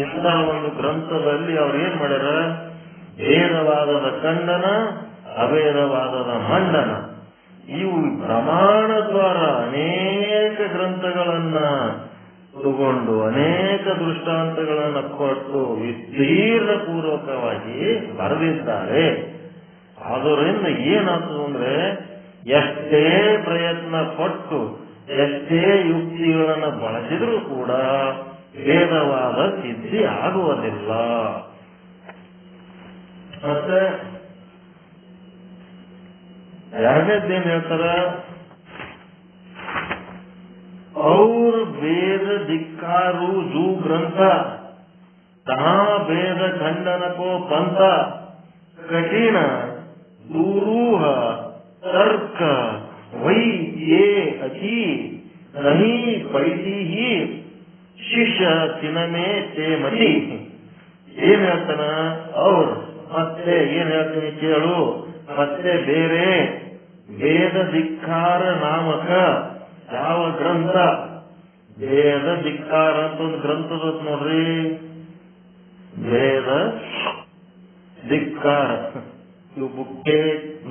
ಇಂಥ ಒಂದು ಗ್ರಂಥದಲ್ಲಿ ಅವ್ರು ಏನ್ ಮಾಡ್ಯಾರ, ಭೇದವಾದದ ಖಂಡನ ಅಭೇದವಾದದ ಮಂಡನ ಇವು ಪ್ರಮಾಣ ದ್ವಾರ ಅನೇಕ ಗ್ರಂಥಗಳನ್ನ ತಗೊಂಡು ಅನೇಕ ದೃಷ್ಟಾಂತಗಳನ್ನ ಕೊಟ್ಟು ವಿಸ್ತೀರ್ಣ ಪೂರ್ವಕವಾಗಿ ಬರೆದಿದ್ದಾರೆ. ಅದರಿಂದ ಏನಾಗ್ತದೆ ಅಂದ್ರೆ, ಎಷ್ಟೇ ಪ್ರಯತ್ನ ಪಟ್ಟು ಎಷ್ಟೇ ಯುಕ್ತಿಗಳನ್ನ ಬಳಸಿದ್ರೂ ಕೂಡ ಭೇದವಾದ ಸಿದ್ಧಿ ಆಗುವುದಿಲ್ಲ. ಮತ್ತೆ ಎರಡನೇದೇನ್ ಹೇಳ್ತಾರ, ಔರ್ ವೇದ ಧಿಕ್ಕಾರು ಜೂ ಗ್ರಂಥ ತಹಾ ಭೇದ ಖಂಡನ ಕೋ ಪಂಥ ಕಠಿಣ ದುರೂಹ ತರ್ಕ ವೈ ಯೇ ಅತಿ ನಹಿ ಪೈತಿ ಹಿ ಶಿಷ್ಯ ತಿನಮೇ ತೇ ಮತಿ. ಏನ್ ಹೇಳ್ತಾನ ಅವ್ರು ಮತ್ತೆ ಏನ್ ಹೇಳ್ತೀನಿ ಕೇಳು. ಮತ್ತೆ ಬೇರೆ ವೇದ ಧಿಕ್ಕಾರ ನಾಮಕ ಯಾವ ಗ್ರಂಥ, ವೇದ ಧಿಕ್ಕಾರ ಅಂತ ಒಂದು ಗ್ರಂಥದ ನೋಡ್ರಿ, ವೇದ ಧಿಕ್ಕಾರ. ಇವು ಬುಕ್ಕೇ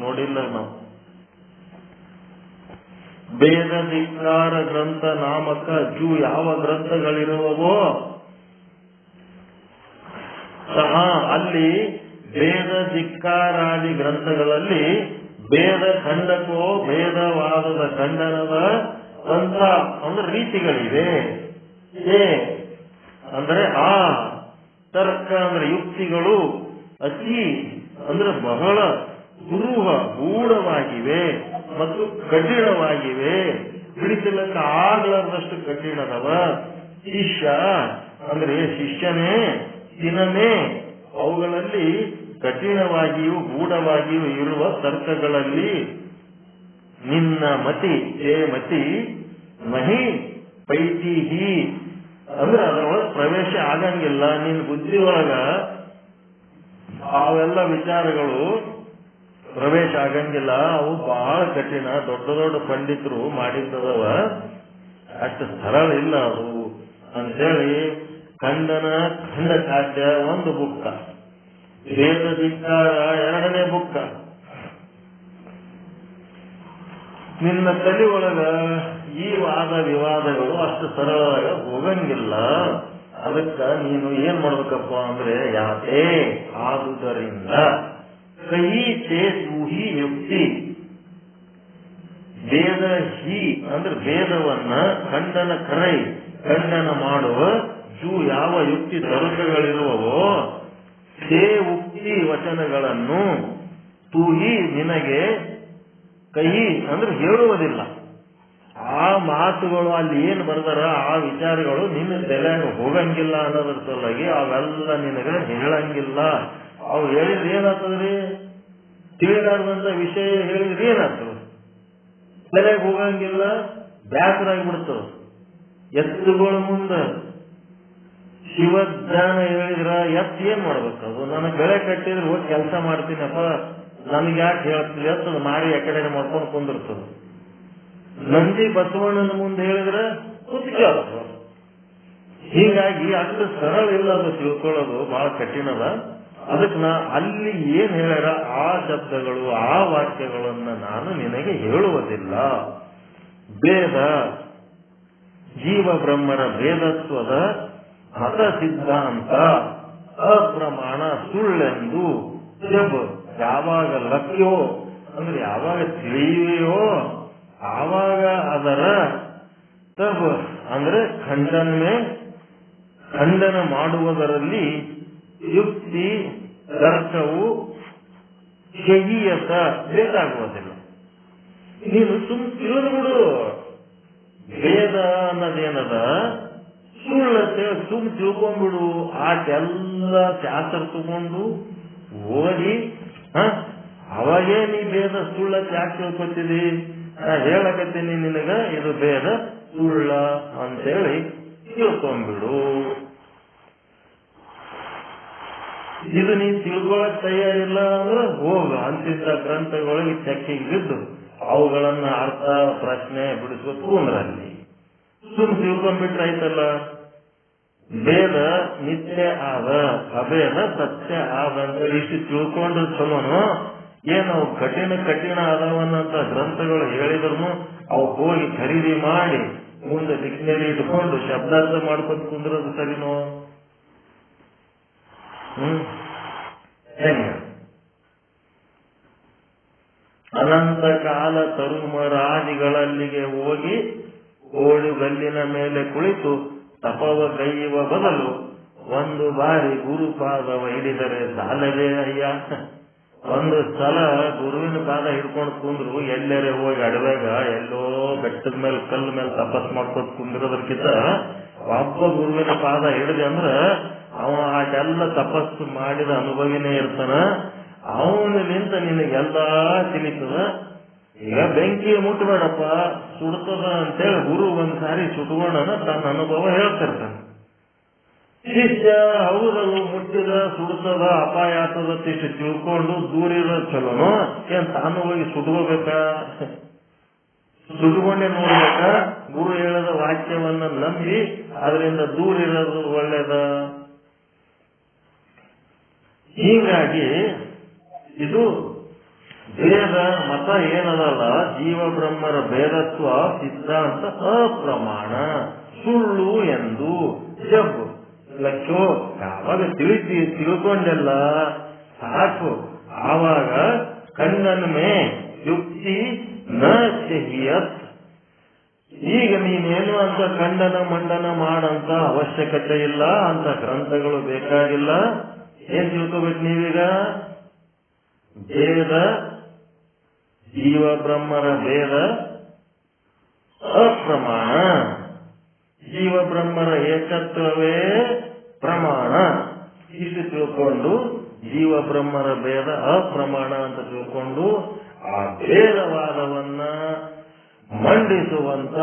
ನೋಡಿಲ್ಲ ನಾವು. ವೇದ ಧಿಕ್ಕಾರ ಗ್ರಂಥ ನಾಮಕ ಯಾವ ಗ್ರಂಥಗಳಿರುವವೋ ಸಹ ಅಲ್ಲಿ ವೇದ ಧಿಕ್ಕಾರಾದಿ ಗ್ರಂಥಗಳಲ್ಲಿ ವೇದ ಖಂಡಕೋ ವೇದವಾದದ ಖಂಡನದ ಪಂಥ ಅಂದ್ರೆ ರೀತಿಗಳಿವೆ. ಅಂದ್ರೆ ಆ ತರ್ಕ ಅಂದ್ರೆ ಯುಕ್ತಿಗಳು ಅತಿ ಅಂದ್ರೆ ಬಹಳ ದುರೂಹ ಗೂಢವಾಗಿವೆ ಮತ್ತು ಕಠಿಣವಾಗಿವೆ. ಬಿಡಿಸಲಕ್ಕ ಆಗಲಾರದಷ್ಟು ಕಠಿಣದವ. ಶಿಷ್ಯ ಅಂದ್ರೆ ಶಿಷ್ಯನೇ ದಿನನೇ ಅವುಗಳಲ್ಲಿ ಕಠಿಣವಾಗಿಯೂ ಗೂಢವಾಗಿಯೂ ಇರುವ ತರ್ಕಗಳಲ್ಲಿ ನಿನ್ನ ಮತಿ ಮತಿ ಮಹಿ ಪೈತಿಹಿ ಅಂದ್ರೆ ಅದರೊಳಗೆ ಪ್ರವೇಶ ಆಗಂಗಿಲ್ಲ. ನಿನ್ನ ಬುದ್ಧಿ ಒಳಗ ಅವೆಲ್ಲ ವಿಚಾರಗಳು ಪ್ರವೇಶ ಆಗಂಗಿಲ್ಲ. ಅವು ಬಹಳ ಕಠಿಣ. ದೊಡ್ಡ ದೊಡ್ಡ ಪಂಡಿತರು ಮಾಡಿದ್ದದವ, ಅಷ್ಟು ಸರಳ ಇಲ್ಲ ಅದು ಅಂತೇಳಿ ಖಂಡನ ಖಂಡಕಾದ್ಯ ಒಂದು ಬುಕ್ಕ, ವೇದ ಧಿಕ್ಕಾರ ಎರಡನೇ ಬುಕ್ಕ. ನಿನ್ನ ತಲೆ ಒಳಗ ಈ ವಾದ ವಿವಾದಗಳು ಅಷ್ಟು ಸರಳವಾಗಿ ಹೋಗಂಗಿಲ್ಲ. ಅದಕ್ಕ ನೀನು ಏನ್ ಮಾಡ್ಬೇಕಪ್ಪ ಅಂದ್ರೆ ಯಾತೆ ಆದುದರಿಂದ ಕೈ ತೇ ಸೂಹಿ ಯುಕ್ತಿ. ವೇದ ಹಿ ಅಂದ್ರೆ ವೇದವನ್ನ ಖಂಡನ ಕರೈ ಖಂಡನ ಮಾಡುವ ಯಾವ ಯುಕ್ತಿ ತರ್ಕಗಳಿರುವವೋ ತೇ ಉಕ್ತಿ ವಚನಗಳನ್ನು ತೂಹಿ ನಿನಗೆ ಕೈ ಅಂದ್ರೆ ಹೇಳುವುದಿಲ್ಲ. ಆ ಮಾತುಗಳು ಅಲ್ಲಿ ಏನ್ ಬರ್ದಾರ ಆ ವಿಚಾರಗಳು ನಿನ್ನ ತಲೆಯಾಗ ಹೋಗಂಗಿಲ್ಲ ಅನ್ನೋದ್ರ ಸಲುವಾಗಿ ಅವೆಲ್ಲ ನಿನಗೆ ಹೇಳಂಗಿಲ್ಲ. ಅವು ಹೇಳಿದ್ರೆ ಏನಾಗ್ತದ್ರಿ, ತಿಳಿಲಾರ್ದಂತ ವಿಷಯ ಹೇಳಿದ್ರೆ ಏನಾಗ್ತದ, ತಲೆಗೆ ಹೋಗಂಗಿಲ್ಲ, ಬ್ಯಾಸರಾಗಿಬಿಡ್ತದ. ಎತ್ತುಗಳ ಮುಂದ ಶಿವಜ್ಞಾನ ಹೇಳಿದ್ರ ಎತ್ತು ಏನ್ ಮಾಡ್ಬೇಕದು, ನನಗೆ ಬೆಳೆ ಕಟ್ಟಿದ್ರೆ ಹೋಗಿ ಕೆಲಸ ಮಾಡ್ತೀನಪ್ಪ, ನನ್ಗೆ ಯಾಕೆ ಹೇಳ್ತೀವಿ ಎತ್ತದ ಮಾರಿ ಎಕಡೆ ಮಾಡ್ಕೊಂಡು ಕುಂದಿರ್ತದ. ನಂದಿ ಬಸವಣ್ಣನ ಮುಂದೆ ಹೇಳಿದ್ರೆ ಕೂತ್ಕೊಳ್ಳೋದು. ಹೀಗಾಗಿ ಅಷ್ಟು ಸರಳ ಇಲ್ಲ, ಅದು ತಿಳ್ಕೊಳ್ಳೋದು ಬಹಳ ಕಠಿಣದ. ಅದಕ್ಕೆ ಅಲ್ಲಿ ಏನ್ ಹೇಳ್ಯಾರ ಆ ಶಬ್ದಗಳು ಆ ವಾಕ್ಯಗಳನ್ನ ನಾನು ನಿನಗೆ ಹೇಳುವುದಿಲ್ಲ. ವೇದ ಜೀವ ಬ್ರಹ್ಮರ ವೇದತ್ವದ ಮತ ಸಿದ್ಧಾಂತ ಅಪ್ರಮಾಣ ಸುಳ್ಳೆಂದು ಯಾವಾಗ ಲಕ್ಷ್ಯೋ ಅಂದ್ರೆ ಯಾವಾಗ ತಿಳಿಯುವೆಯೋ ಆವಾಗ ಅದರ ತಬ್ ಅಂದ್ರೆ ಖಂಡನ ಮಾಡುವುದರಲ್ಲಿ ಯುಕ್ತಿ ತರ್ಕವು ಶಹೀಯತ ಬೇಕಾಗುವುದಿಲ್ಲ. ನೀನು ತಿಳಿದ್ಬಿಡು. ವೇದ ಅನ್ನೋದೇನದ ಸುಳ್ಳತೆ ತಿಳ್ಕೊಂಡ್ಬಿಡು. ಆಟೆಲ್ಲ ಶಾಸ್ತ್ರ ತಗೊಂಡು ಓದಿ ಅವಾಗೇ ನೀ ವೇದ ಸುಳ್ಳತೆ ಯಾಕೆ ತಿಳ್ಕೊತೀವಿ, ಹೇಳಕತ್ತೀನಿ ನಿನಗ ಇದು ವೇದ ಸುಳ್ಳ ಅಂತೇಳಿ ತಿಳ್ಕೊಂಡ್ಬಿಡು. ಇದು ನೀ ತಿಳ್ಕೊಳಕ್ ತಯಾರಿಲ್ಲ ಅಂದ್ರೆ ಹೋಗು ಅಂತಿದ್ದ ಗ್ರಂಥಗಳಿಗೆ ಚೆಕ್ಕಿಂಗ್ ಬಿದ್ದು ಅವುಗಳನ್ನ ಅರ್ಥ ಪ್ರಶ್ನೆ ಬಿಡಿಸ್ಬೇಕು ಕುಂದ್ರಲ್ಲಿ. ಸುಮ್ ತಿಳ್ಕೊಂಡ್ಬಿಟ್ರೆ ಆಯ್ತಲ್ಲ. ವೇದ ನಿತ್ಯ ಆದ ಅಭೇದ ಸತ್ಯ ಆದ ಅಂತ ಇಷ್ಟು ತಿಳ್ಕೊಂಡ್ರೆ ಚಲೋನು. ಏನು ಅವು ಕಠಿಣ ಆದವನ್ನಂತ ಗ್ರಂಥಗಳು ಹೇಳಿದ್ರು ಅವು ಹೋಗಿ ಖರೀದಿ ಮಾಡಿ ಮುಂದೆ ಡಿಕ್ಷನರಿ ಇಟ್ಕೊಂಡು ಶಬ್ದಾರ್ಥ ಮಾಡ್ಕೊಂಡು ಕುಂದ್ರೋದು ಸರಿನೋ? ಹೆಂಗ ಅನಂತ ಕಾಲ ತರುಮರಾದಿಗಳಲ್ಲಿಗೆ ಹೋಗಿ ಓಡುಗಲ್ಲಿನ ಮೇಲೆ ಕುಳಿತು ತಪವ ಗೈಯುವ ಬದಲು ಒಂದು ಬಾರಿ ಗುರುಪಾದವ ಹಿಡಿದರೆ ಸಾಲವೇ ಅಯ್ಯ. ಒಂದು ಸಲ ಗುರುವಿನ ಪಾದ ಹಿಡ್ಕೊಂಡು ಕುಂದ್ರು ಎಲ್ಲರೇ ಹೋಗಿ ಅಡವೆಗ ಎಲ್ಲೋ ಬೆಟ್ಟದ ಮೇಲೆ ಕಲ್ಲು ಮೇಲೆ ತಪಸ್ ಮಾಡ್ಕೊಂಡು ಕುಂದಿರೋದಕ್ಕಿಂತ ಒಬ್ಬ ಗುರುವಿನ ಪಾದ ಹಿಡಿದೆ ಅಂದ್ರ ಅವ ಆಟೆಲ್ಲ ತಪಸ್ಸು ಮಾಡಿದ ಅನುಭವಿನೇ ಇರ್ತಾನ. ಅವನು ನಿಂತ ನಿನಗೆಲ್ಲಾ ತಿಳಿತದ. ಈಗ ಬೆಂಕಿ ಮುಟ್ಟಬೇಡಪ್ಪ ಸುಡ್ತದ ಅಂತೇಳಿ ಗುರು ಒಂದ್ಸಾರಿ ಸುಟ್ಕೊಂಡನ ತನ್ನ ಅನುಭವ ಹೇಳ್ತಿರ್ತಾನೆ. ಶಿಷ್ಯ ಹೌದದು ಮುಟ್ಟಿದ ಸುಡ್ತದ ಅಪಾಯ ಆಗ್ತದ ತಿಷ್ಟು ತಿಳ್ಕೊಂಡು ದೂರ ಇರೋದು ಚಲೋನು ಏನ್ ತಾನು ಹೋಗಿ ಸುಟ್ಕೋಬೇಕಾ? ಸುಟ್ಕೊಂಡೆ ನೋಡ್ಬೇಕ? ಗುರು ಹೇಳದ ವಾಕ್ಯವನ್ನ ನಂಬಿ ಅದರಿಂದ ದೂರ ಇರೋದು ಒಳ್ಳೇದ? ಹೀಗಾಗಿ ಇದು ಭೇದ ಮತ ಏನದಲ್ಲ, ಜೀವ ಬ್ರಹ್ಮರ ಭೇದತ್ವ ಸಿದ್ಧಾಂತ ಅಪ್ರಮಾಣ, ಸುಳ್ಳು ಎಂದು ಜಬ್ಬು ಲಕ್ಷೋ ಯಾವಾಗ ತಿಳ್ಕೊಂಡೆಲ್ಲ ಸಾಕು. ಆವಾಗ ಖಂಡನಮೇ ಯುಕ್ತಿ ನ ಚೆಹಿಯತ್. ಈಗ ನೀನೇನು ಅಂತ ಖಂಡನ ಮಂಡನ ಮಾಡಂತ ಅವಶ್ಯಕತೆ ಇಲ್ಲ, ಅಂತ ಗ್ರಂಥಗಳು ಬೇಕಾಗಿಲ್ಲ. ಏನ್ ತಿಳ್ಕೋಬೇಕು ನೀವೀಗ? ಭೇದ ಜೀವ ಬ್ರಹ್ಮರ ಭೇದ ಅಪ್ರಮಾಣ, ಜೀವ ಬ್ರಹ್ಮರ ಏಕತ್ವವೇ ಪ್ರಮಾಣ. ಇಷ್ಟು ತಿಳ್ಕೊಂಡು ಜೀವ ಬ್ರಹ್ಮರ ಭೇದ ಅಪ್ರಮಾಣ ಅಂತ ತಿಳ್ಕೊಂಡು ಆ ಭೇದವಾದವನ್ನ ಮಂಡಿಸುವಂತ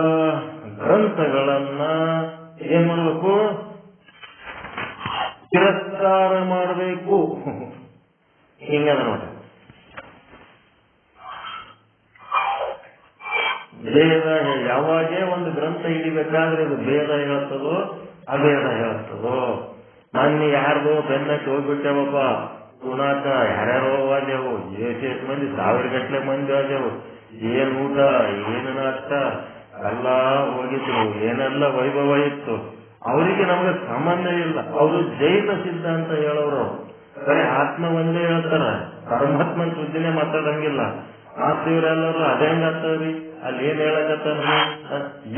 ಗ್ರಂಥಗಳನ್ನ ಏನ್ ಮಾಡಬೇಕು? ತಿರಸ್ಕಾರ ಮಾಡಬೇಕು. ಹಿಂಗದ ನೋಡಿ. ಭೇದ ಯಾವಾಗೇ ಒಂದು ಗ್ರಂಥ ಹಿಡಿಬೇಕಾದ್ರೆ ಇದು ಭೇದ ಹೇಳ್ತದೋ ಅಭೇದ ಹೇಳ್ತದೋ. ಮೊನ್ನೆ ಯಾರ್ದೋ ಬೆನ್ನಕ್ಕೆ ಹೋಗ್ಬಿಟ್ಟೆವಪ್ಪ ಉಣಾಕ, ಯಾರ್ಯಾರೋ ಆದೆವು, ಎಷ್ಟು ಮಂದಿ, 1000 ಗಟ್ಟಲೆ ಮಂದಿ ಆದೆವು. ಏನ್ ಊಟ, ಏನು ನಾಷ್ಟ ಎಲ್ಲ ಹೋಗಿದ್ರು, ಏನೆಲ್ಲ ವೈಭವ ಇತ್ತು. ಅವರಿಗೆ ನಮ್ಗೆ ಸಂಬಂಧ ಇಲ್ಲ. ಅವರು ಜೈನ ಸಿದ್ಧಾಂತ ಹೇಳೋರು, ಬರೀ ಆತ್ಮ ಒಂದೇ ಹೇಳ್ತಾರ, ಪರಮಾತ್ಮನ ಸುದ್ದಿನೇ ಮಾತಾಡಂಗಿಲ್ಲ. ಇವರೆಲ್ಲರೂ ಅದೇಂಗಾಗ್ತಾವ್ರಿ, ಅಲ್ಲಿ ಏನ್ ಹೇಳಕತ್ತಾನ್ರಿ,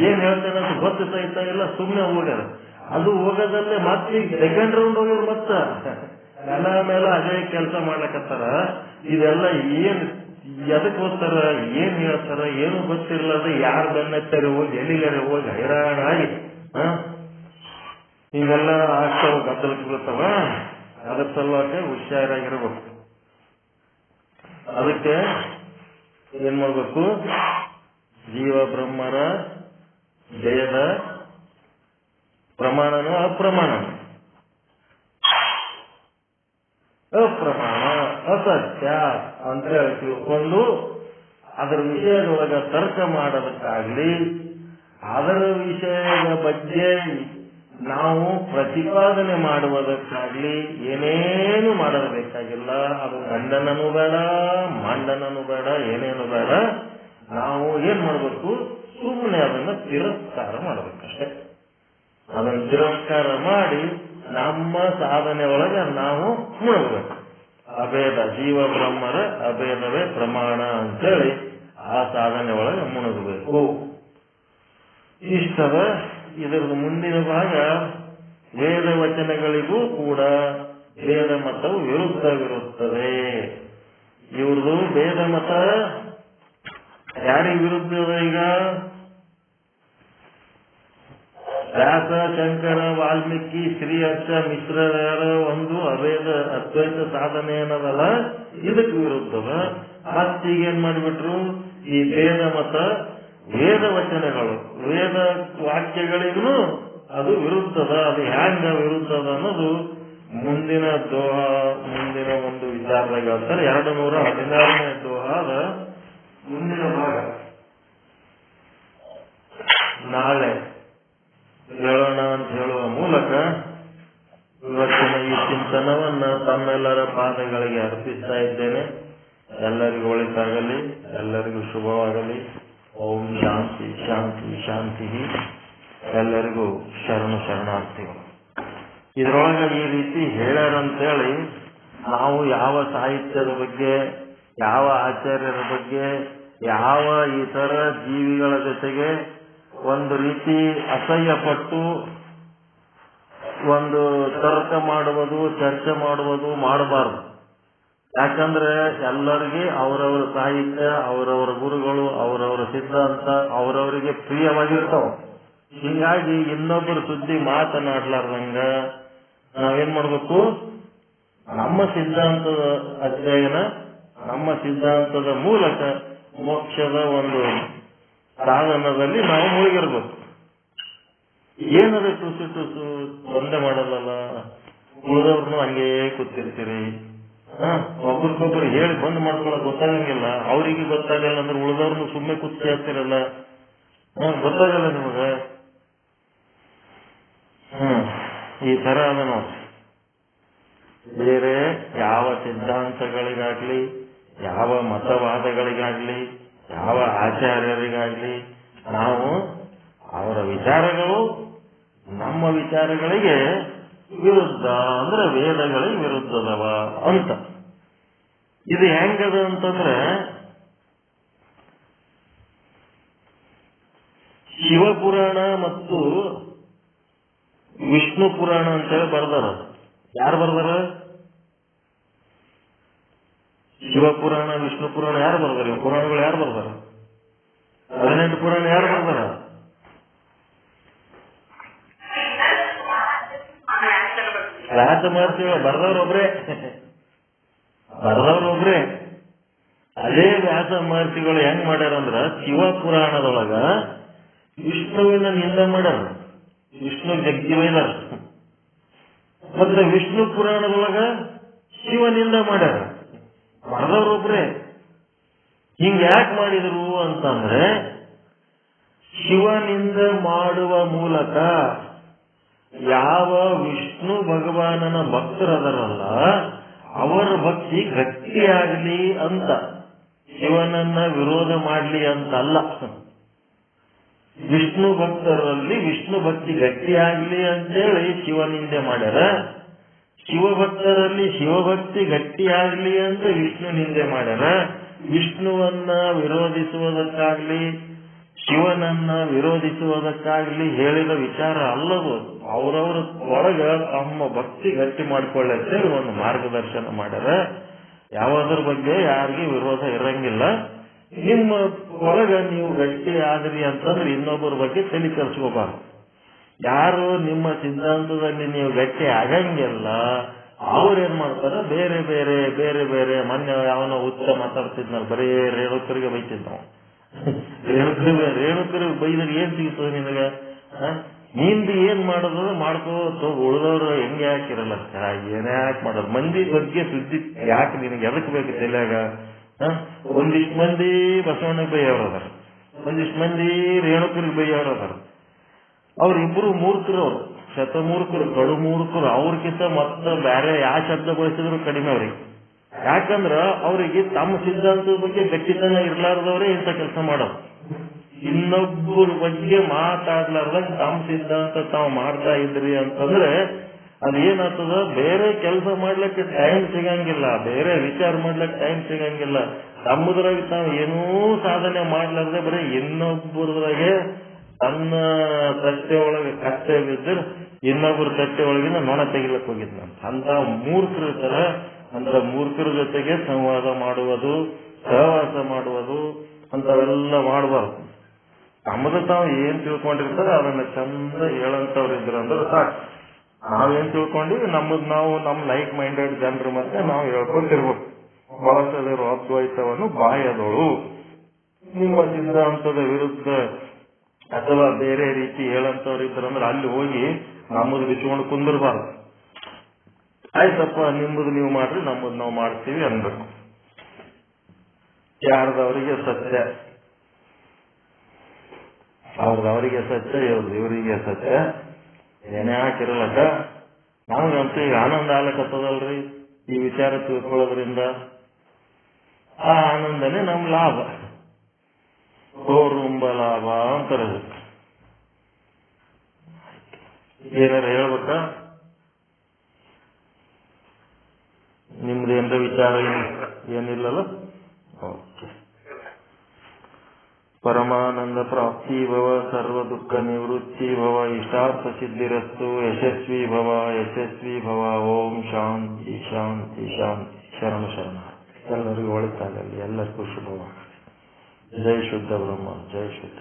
ಏನ್ ಹೇಳ್ತಾನಂತ ಗೊತ್ತು ಸಹಿತ ಇಲ್ಲ, ಸುಮ್ನೆ ಹೋಗ್ಯಾರ. ಅದು ಹೋಗೋದಲ್ಲೇ ಮತ್ತೆ ಸೆಕೆಂಡ್ ರೌಂಡ್ ಹೋಗ್ಯಾರ. ಮತ್ತ ಎಲ್ಲ ಮೇಲೆ ಅದೇ ಕೆಲಸ ಮಾಡ್ಲಕತ್ತಾರ. ಇದೆಲ್ಲ ಏನ್ ಎದಕ್ ಓದ್ತಾರ, ಏನ್ ಹೇಳ್ತಾರ, ಏನು ಗೊತ್ತಿರ್ಲಾರ್ದ ಯಾರು ಬೆನ್ನತ್ತಾರೆ ಹೋಗಿ ಎಲ್ಲಿಗಾರೆ ಹೋಗಿ ಹೈರಾಣಾಗಿ ಹಿಂಗೆಲ್ಲ ಆಗ್ತಾವ, ಗದ್ದಲಕ್ಕೆ ಬೀಳ್ತಾವ. ಅದ್ರ ಸಲುವಾಗಿ ಹುಷಾರಾಗಿರ್ಬೇಕು. ಅದಕ್ಕೆ ಏನ್ ಮಾಡ್ಬೇಕು? ಜೀವ ಬ್ರಹ್ಮರ ಭೇದ ಪ್ರಮಾಣನೂ ಅಪ್ರಮಾಣ, ಅಪ್ರಮಾಣ ಅಸತ್ಯ ಅಂತ ಹೇಳಿ ತಿಳ್ಕೊಂಡು ಅದರ ವಿಷಯದೊಳಗ ತರ್ಕ ಮಾಡೋದಕ್ಕಾಗ್ಲಿ, ಅದರ ವಿಷಯದ ಬಗ್ಗೆ ನಾವು ಪ್ರತಿಪಾದನೆ ಮಾಡುವುದಕ್ಕಾಗ್ಲಿ ಏನೇನು ಮಾಡಬೇಕಾಗಿಲ್ಲ. ಅದು ಖಂಡನೂ ಬೇಡ, ಮಂಡನೂ ಬೇಡ, ಏನೇನು ಬೇಡ. ನಾವು ಏನ್ ಮಾಡ್ಬೇಕು? ಸುಮ್ಮನೆ ಅದನ್ನ ತಿರಸ್ಕಾರ ಮಾಡ್ಬೇಕಷ್ಟೆ. ಅದನ್ನು ತಿರಸ್ಕಾರ ಮಾಡಿ ನಮ್ಮ ಸಾಧನೆ ಒಳಗೆ ನಾವು ಮುಳುಗಬೇಕು. ಅಭೇದ ಜೀವ ಬ್ರಹ್ಮರ ಅಭೇದವೇ ಪ್ರಮಾಣ ಅಂತೇಳಿ ಆ ಸಾಧನೆ ಒಳಗೆ ಮುಳುಗಬೇಕು. ಇಷ್ಟದ ಇದರ ಮುಂದಿನ ಭಾಗ ವೇದ ವಚನಗಳಿಗೂ ಕೂಡ ವೇದ ಮತವು ವಿರುದ್ಧವಿರುತ್ತದೆ. ಇವ್ರದು ವೇದ ಮತ ಯಾರಿಗೆ ವಿರುದ್ಧ ಇದೆ? ಈಗ ವ್ಯಾಸ, ಶಂಕರ, ವಾಲ್ಮೀಕಿ, ಶ್ರೀಹರ್ಷ, ಮಿಶ್ರರ ಒಂದು ಅಭೇದ ಅದ್ವೈತ ಸಾಧನೆ ಏನದಲ್ಲ, ಇದಕ್ಕೆ ವಿರುದ್ಧವ. ಮತ್ತೀಗ ಏನ್ ಮಾಡಿಬಿಟ್ರು? ಈ ವೇದ ಮತ ವೇದ ವಚನಗಳು, ವೇದ ವಾಕ್ಯಗಳಿಗೂ ಅದು ವಿರುದ್ಧದ. ಅದು ಹ್ಯಾಂಗ ವಿರುದ್ಧದ ಅನ್ನೋದು ಮುಂದಿನ ಮುಂದಿನ ಒಂದು ವಿಚಾರದಾಗ ಹೇಳ್ತಾರೆ. 216ನೇ ದೋಹಾದ ಮುಂದಿನ ಭಾಗ ನಾಳೆ ಹೇಳೋಣ ಅಂತ ಹೇಳುವ ಮೂಲಕ ಇವತ್ತಿನ ಈ ಚಿಂತನವನ್ನ ತಮ್ಮೆಲ್ಲರ ಪಾದಗಳಿಗೆ ಅರ್ಪಿಸ್ತಾ ಇದ್ದೇನೆ. ಎಲ್ಲರಿಗೂ ಒಳಿತಾಗಲಿ, ಎಲ್ಲರಿಗೂ ಶುಭವಾಗಲಿ. ಓಂ ಶಾಂತಿ ಶಾಂತಿ ಶಾಂತಿ. ಎಲ್ಲರಿಗೂ ಶರಣಾರ್ಥಿಗಳು. ಇದರೊಳಗೆ ಈ ರೀತಿ ಹೇಳ್ಯಾರಂತೇಳಿ ನಾವು ಯಾವ ಸಾಹಿತ್ಯದ ಬಗ್ಗೆ, ಯಾವ ಆಚಾರ್ಯರ ಬಗ್ಗೆ, ಯಾವ ಇತರ ಜೀವಿಗಳ ಜೊತೆಗೆ ಒಂದು ರೀತಿ ಅಸಹ್ಯ ಪಟ್ಟು ಒಂದು ತರ್ಕ ಮಾಡುವುದು, ಚರ್ಚೆ ಮಾಡುವುದು ಮಾಡಬಾರದು. ಯಾಕಂದ್ರೆ ಎಲ್ಲರಿಗೆ ಅವರವರ ಸಾಹಿತ್ಯ, ಅವರವರ ಗುರುಗಳು, ಅವರವರ ಸಿದ್ಧಾಂತ ಅವರವರಿಗೆ ಪ್ರಿಯವಾಗಿರ್ತಾವ. ಹೀಗಾಗಿ ಇನ್ನೊಬ್ಬರ ಸುದ್ದಿ ಮಾತನಾಡ್ಲಾರ್ದಂಗ ನಾವೇನ್ ಮಾಡ್ಬೇಕು? ನಮ್ಮ ಸಿದ್ಧಾಂತದ ಅಧ್ಯಯನ, ನಮ್ಮ ಸಿದ್ಧಾಂತದ ಮೂಲಕ ಮೋಕ್ಷದ ಒಂದು ಸಾಧನದಲ್ಲಿ ನಾವು ಮುಳುಗಿರ್ಬೇಕು. ಏನದ ಟುಸು ಟುಸು ಒಂದೇ ಮಾಡಲ್ಲಲ್ಲ, ಉಳಿದವ್ರನ್ನು ಹಂಗೇ ಕೂತಿರ್ತೀರಿ. ಒಬ್ರಿಗೊಬ್ರು ಹೇಳಿ ಬಂದ್ ಮಾಡ್ಕೊಳಕ್ ಗೊತ್ತಾಗಂಗಿಲ್ಲ. ಅವ್ರಿಗೆ ಗೊತ್ತಾಗಲ್ಲ ಅಂದ್ರೆ ಉಳಿದವ್ರನ್ನು ಸುಮ್ಮನೆ ಕೂತ್ ಕೇಳ್ತಿರಲ್ಲ, ಗೊತ್ತಾಗಲ್ಲ ನಿಮಗ. ಈ ತರ ಅದ ನೋಡ್ರಿ. ಬೇರೆ ಯಾವ ಸಿದ್ಧಾಂತಗಳಿಗಾಗ್ಲಿ, ಯಾವ ಮತವಾದಗಳಿಗಾಗ್ಲಿ, ಯಾವ ಆಚಾರ್ಯರಿಗಾಗ್ಲಿ ನಾವು ಅವರ ವಿಚಾರಗಳು ನಮ್ಮ ವಿಚಾರಗಳಿಗೆ ವಿರುದ್ಧ ಅಂದ್ರೆ ವೇದಗಳಿಗೆ ವಿರುದ್ಧದವ ಅಂತ. ಇದು ಹೆಂಗದ ಅಂತಂದ್ರೆ ಶಿವಪುರಾಣ ಮತ್ತು ವಿಷ್ಣು ಪುರಾಣ ಅಂತೇಳಿ ಬರ್ದಾರ. ಯಾರು ಬರ್ದಾರ? ಶಿವಪುರಾಣ ವಿಷ್ಣು ಪುರಾಣ ಯಾರು ಬರ್ದಾರ? ಪುರಾಣಗಳು ಯಾರು ಬರ್ದಾರ? 18 ಪುರಾಣ ಯಾರು ಬರ್ದಾರ? ವ್ಯಾಸ ಮಹರ್ಷಿಗಳು ಬರ್ದವ್ರೊಬ್ರೇ. ಅದೇ ವ್ಯಾಸ ಮಹರ್ಷಿಗಳು ಹೆಂಗ್ ಮಾಡ್ಯಾರಂದ್ರ ಶಿವಪುರಾಣದೊಳಗ ವಿಷ್ಣುವಿನ ನಿಂದ ಮಾಡ್ಯಾರ, ವಿಷ್ಣು ಜಗ್ಗಿ ಬೈದಾರ. ಮತ್ತೆ ವಿಷ್ಣು ಪುರಾಣದೊಳಗ ಶಿವನಿಂದ ಮಾಡ್ಯಾರ, ಬರ್ದವ್ರೊಬ್ರೇ. ಹಿಂಗ ಯಾಕೆ ಮಾಡಿದ್ರು ಅಂತಂದ್ರೆ ಶಿವನಿಂದ ಮಾಡುವ ಮೂಲಕ ಯಾವ ವಿಷ್ಣು ಭಗವಾನನ ಭಕ್ತರದರಲ್ಲ ಅವರ ಭಕ್ತಿ ಗಟ್ಟಿಯಾಗಲಿ ಅಂತ, ಶಿವನನ್ನ ವಿರೋಧ ಮಾಡಲಿ ಅಂತಲ್ಲ. ವಿಷ್ಣು ಭಕ್ತರಲ್ಲಿ ವಿಷ್ಣು ಭಕ್ತಿ ಗಟ್ಟಿಯಾಗಲಿ ಅಂತೇಳಿ ಶಿವನಿಂದೆ ಮಾಡ್ಯಾರ. ಶಿವಭಕ್ತರಲ್ಲಿ ಶಿವಭಕ್ತಿ ಗಟ್ಟಿಯಾಗಲಿ ಅಂತ ವಿಷ್ಣು ನಿಂದೆ ಮಾಡ್ಯಾರ. ವಿಷ್ಣುವನ್ನ ವಿರೋಧಿಸುವುದಕ್ಕಾಗ್ಲಿ ಶಿವನನ್ನ ವಿರೋಧಿಸುವುದಕ್ಕಾಗ್ಲಿ ಹೇಳಿದ ವಿಚಾರ ಅಲ್ಲದು. ಅವರವ್ರ ಒಳಗ ತಮ್ಮ ಭಕ್ತಿ ಗಟ್ಟಿ ಮಾಡ್ಕೊಳ್ಳಕ್ಕೆ ಒಂದು ಮಾರ್ಗದರ್ಶನ ಮಾಡ್ಯಾರ. ಯಾವುದ್ರ ಬಗ್ಗೆ ಯಾರಿಗೆ ವಿರೋಧ ಇರಂಗಿಲ್ಲ. ನಿಮ್ಮ ಒಳಗ ನೀವು ಗಟ್ಟಿ ಆದ್ರಿ ಅಂತಂದ್ರೆ ಇನ್ನೊಬ್ಬರ ಬಗ್ಗೆ ತಲೆ ಕೆಡಿಸ್ಕೋಬಾರ್ದು. ಯಾರು ನಿಮ್ಮ ಸಿದ್ಧಾಂತದಲ್ಲಿ ನೀವು ಗಟ್ಟಿ ಆಗಂಗಿಲ್ಲ ಅವ್ರೇನ್ ಮಾಡ್ತಾರ, ಬೇರೆ ಬೇರೆ ಬೇರೆ ಬೇರೆ ಮೊನ್ನೆ ಯಾವನೋ ಹುಚ್ಚ ಮಾತಾಡ್ತಿದ್ನಲ್ಲ, ಬರೀ ರೇಣುಕರಿಗೆ ಬೈತಿದ್ ನಾವು. ರೇಣುಕರಿಗೆ ಬೈದ್ರೆ ಏನ್ ಸಿಗ್ತದೆ ನಿನಗ? ನಿಂದು ಏನ್ ಮಾಡೋದು ಮಾಡ್ಕೋ, ಉಳಿದವ್ರು ಹೆಂಗೆ ಹಾಕಿರಲ್ಲ, ಏನೇ ಯಾಕೆ ಮಾಡೋದು? ಮಂದಿ ಬಗ್ಗೆ ಸುದ್ದಿ ಯಾಕೆ ನಿನಗೆ ಎದಕ್ ಬೇಕು ತಲೆಯಾಗ? ಒಂದಿಷ್ಟು ಮಂದಿ ಬಸವಣ್ಣಗೆ ಬೈಯವ್ರದಾರ, ಒಂದಿಷ್ಟು ಮಂದಿ ರೇಣುಕರಿಗೆ ಬೈಯವ್ರದಾರ. ಅವ್ರಿಬ್ರು ಮೂರ್ಖರು, ಅವ್ರು ಶತಮೂರ್ಖರು, ಕಡು ಮೂರ್ಖರು. ಅವ್ರಕ್ಕಿಂತ ಮತ್ತೆ ಬೇರೆ ಯಾವ ಶಬ್ದ ಬಳಸಿದ್ರು ಕಡಿಮೆ ಅವ್ರಿಗೆ. ಯಾಕಂದ್ರ ಅವರಿಗೆ ತಮ್ಮ ಸಿದ್ಧಾಂತದ ಬಗ್ಗೆ ಗಟ್ಟಿತನ ಇರ್ಲಾರ್ದವ್ರೆ ಇಂಥ ಕೆಲಸ ಮಾಡೋದು. ಇನ್ನೊಬ್ಬರ ಬಗ್ಗೆ ಮಾತಾಡ್ಲಾರ್ದಾಗ ತಮ್ಮ ಸಿದ್ಧಾಂತ ತಾವು ಮಾಡ್ತಾ ಇದ್ರಿ ಅಂತಂದ್ರೆ ಅದೇನಾಗ್ತದ, ಬೇರೆ ಕೆಲಸ ಮಾಡ್ಲಿಕ್ಕೆ ಟೈಮ್ ಸಿಗಂಗಿಲ್ಲ, ಬೇರೆ ವಿಚಾರ ಮಾಡ್ಲಿಕ್ಕೆ ಟೈಮ್ ಸಿಗಂಗಿಲ್ಲ. ತಮ್ಮದ್ರಾಗ ತಾವು ಏನೂ ಸಾಧನೆ ಮಾಡ್ಲಾರ್ದೆ ಬರೀ ಇನ್ನೊಬ್ಬರದ್ರಾಗೆ ತನ್ನ ತಟ್ಟೆ ಒಳಗೆ ಕಷ್ಟೆ ಬಿದ್ದರೆ ಇನ್ನೊಬ್ಬರ ತಟ್ಟೆ ಒಳಗಿನ ನೊಣ ತೆಗಿಲಕ್ ಹೋಗಿದ್ ಅಂತ ಮೂರ್ಖರ ತರ. ಅಂತ ಮೂರ್ಖರ ಜೊತೆಗೆ ಸಂವಾದ ಮಾಡುವುದು, ಸಹವಾಸ ಮಾಡುವುದು ಅಂತವೆಲ್ಲ ಮಾಡಬಾರ್ದು. ತಮ್ಮದು ತಾವು ಏನ್ ತಿಳ್ಕೊಂಡಿರ್ತಾರೆ ಅದನ್ನ ಚಂದ ಹೇಳಂತವ್ರು ಇದ್ರಂದ್ರೆ ಸಾಕು. ನಾವೇನ್ ತಿಳ್ಕೊಂಡಿವಿ ನಮ್ಮದ್ ನಾವು ನಮ್ಮ ಲೈಕ್ ಮೈಂಡೆಡ್ ಜನರ ಮತ್ತೆ ನಾವು ಹೇಳ್ಕೊಂಡಿರ್ಬೇಕು. ಬಳಸದಿರೋ ಅದ್ವೈತವನ್ನು ಬಾಯದೋಳು. ನಿಮ್ಮ ಸಿದ್ಧಾಂತದ ವಿರುದ್ಧ ಅಥವಾ ಬೇರೆ ರೀತಿ ಹೇಳಂತವ್ರು ಇದ್ರಂದ್ರೆ ಅಲ್ಲಿ ಹೋಗಿ ನಮ್ಮದು ಬಿಚ್ಕೊಂಡು ಕುಂದಿರ್ಬಾರ್ದು. ಆಯ್ತಪ್ಪ ನಿಮ್ಮದು ನೀವು ಮಾಡ್ರಿ, ನಮ್ಮದು ನಾವು ಮಾಡ್ತೀವಿ ಅನ್ಬೇಕು. ಯಾರ್ದವರಿಗೆ ಸತ್ಯ, ಅವ್ರದವರಿಗೆ ಸತ್ಯ, ಇವರಿಗೆ ಸತ್ಯ, ಏನೇ ಹಾಕಿರಲಕ್ಕ. ನಮಗಂತೂ ಈಗ ಆನಂದ ಆಗ್ಲಕತ್ತದಲ್ರಿ ಈ ವಿಚಾರ ತಿಳ್ಕೊಳ್ಳೋದ್ರಿಂದ. ಆ ಆನಂದನೇ ನಮ್ ಲಾಭ, ಕೋರುಂಬ ಲಾಭ ಅಂತಾರೆ. ಏನಾರ ಹೇಳ್ಬೇಕಾ? ನಿಮ್ದೇನ್ರ ವಿಚಾರ ಏನಿಲ್ಲಲ್ಲ? ಓಕೆ. ಪರಮಾನಂದ ಪ್ರಾಪ್ತಿ ಭವ, ಸರ್ವ ದುಃಖ ನಿವೃತ್ತಿ ಭವ, ಇಷ್ಟಾರ್ಥ ಸಿದ್ಧಿರಸ್ತು, ಯಶಸ್ವಿ ಭವ ಯಶಸ್ವಿ ಭವ. ಓಂ ಶಾಂತಿ ಶಾಂತಿ ಶಾಂತಿ. ಶರಣ ಶರಣ. ಎಲ್ಲರಿಗೂ ಒಳಿತಾಗಲಿ, ಎಲ್ಲರಿಗೂ ಶುಭವಾಗಲಿ. ಜೈ ಶುದ್ಧ ಬ್ರಹ್ಮ, ಜೈ ಶುದ್ಧ.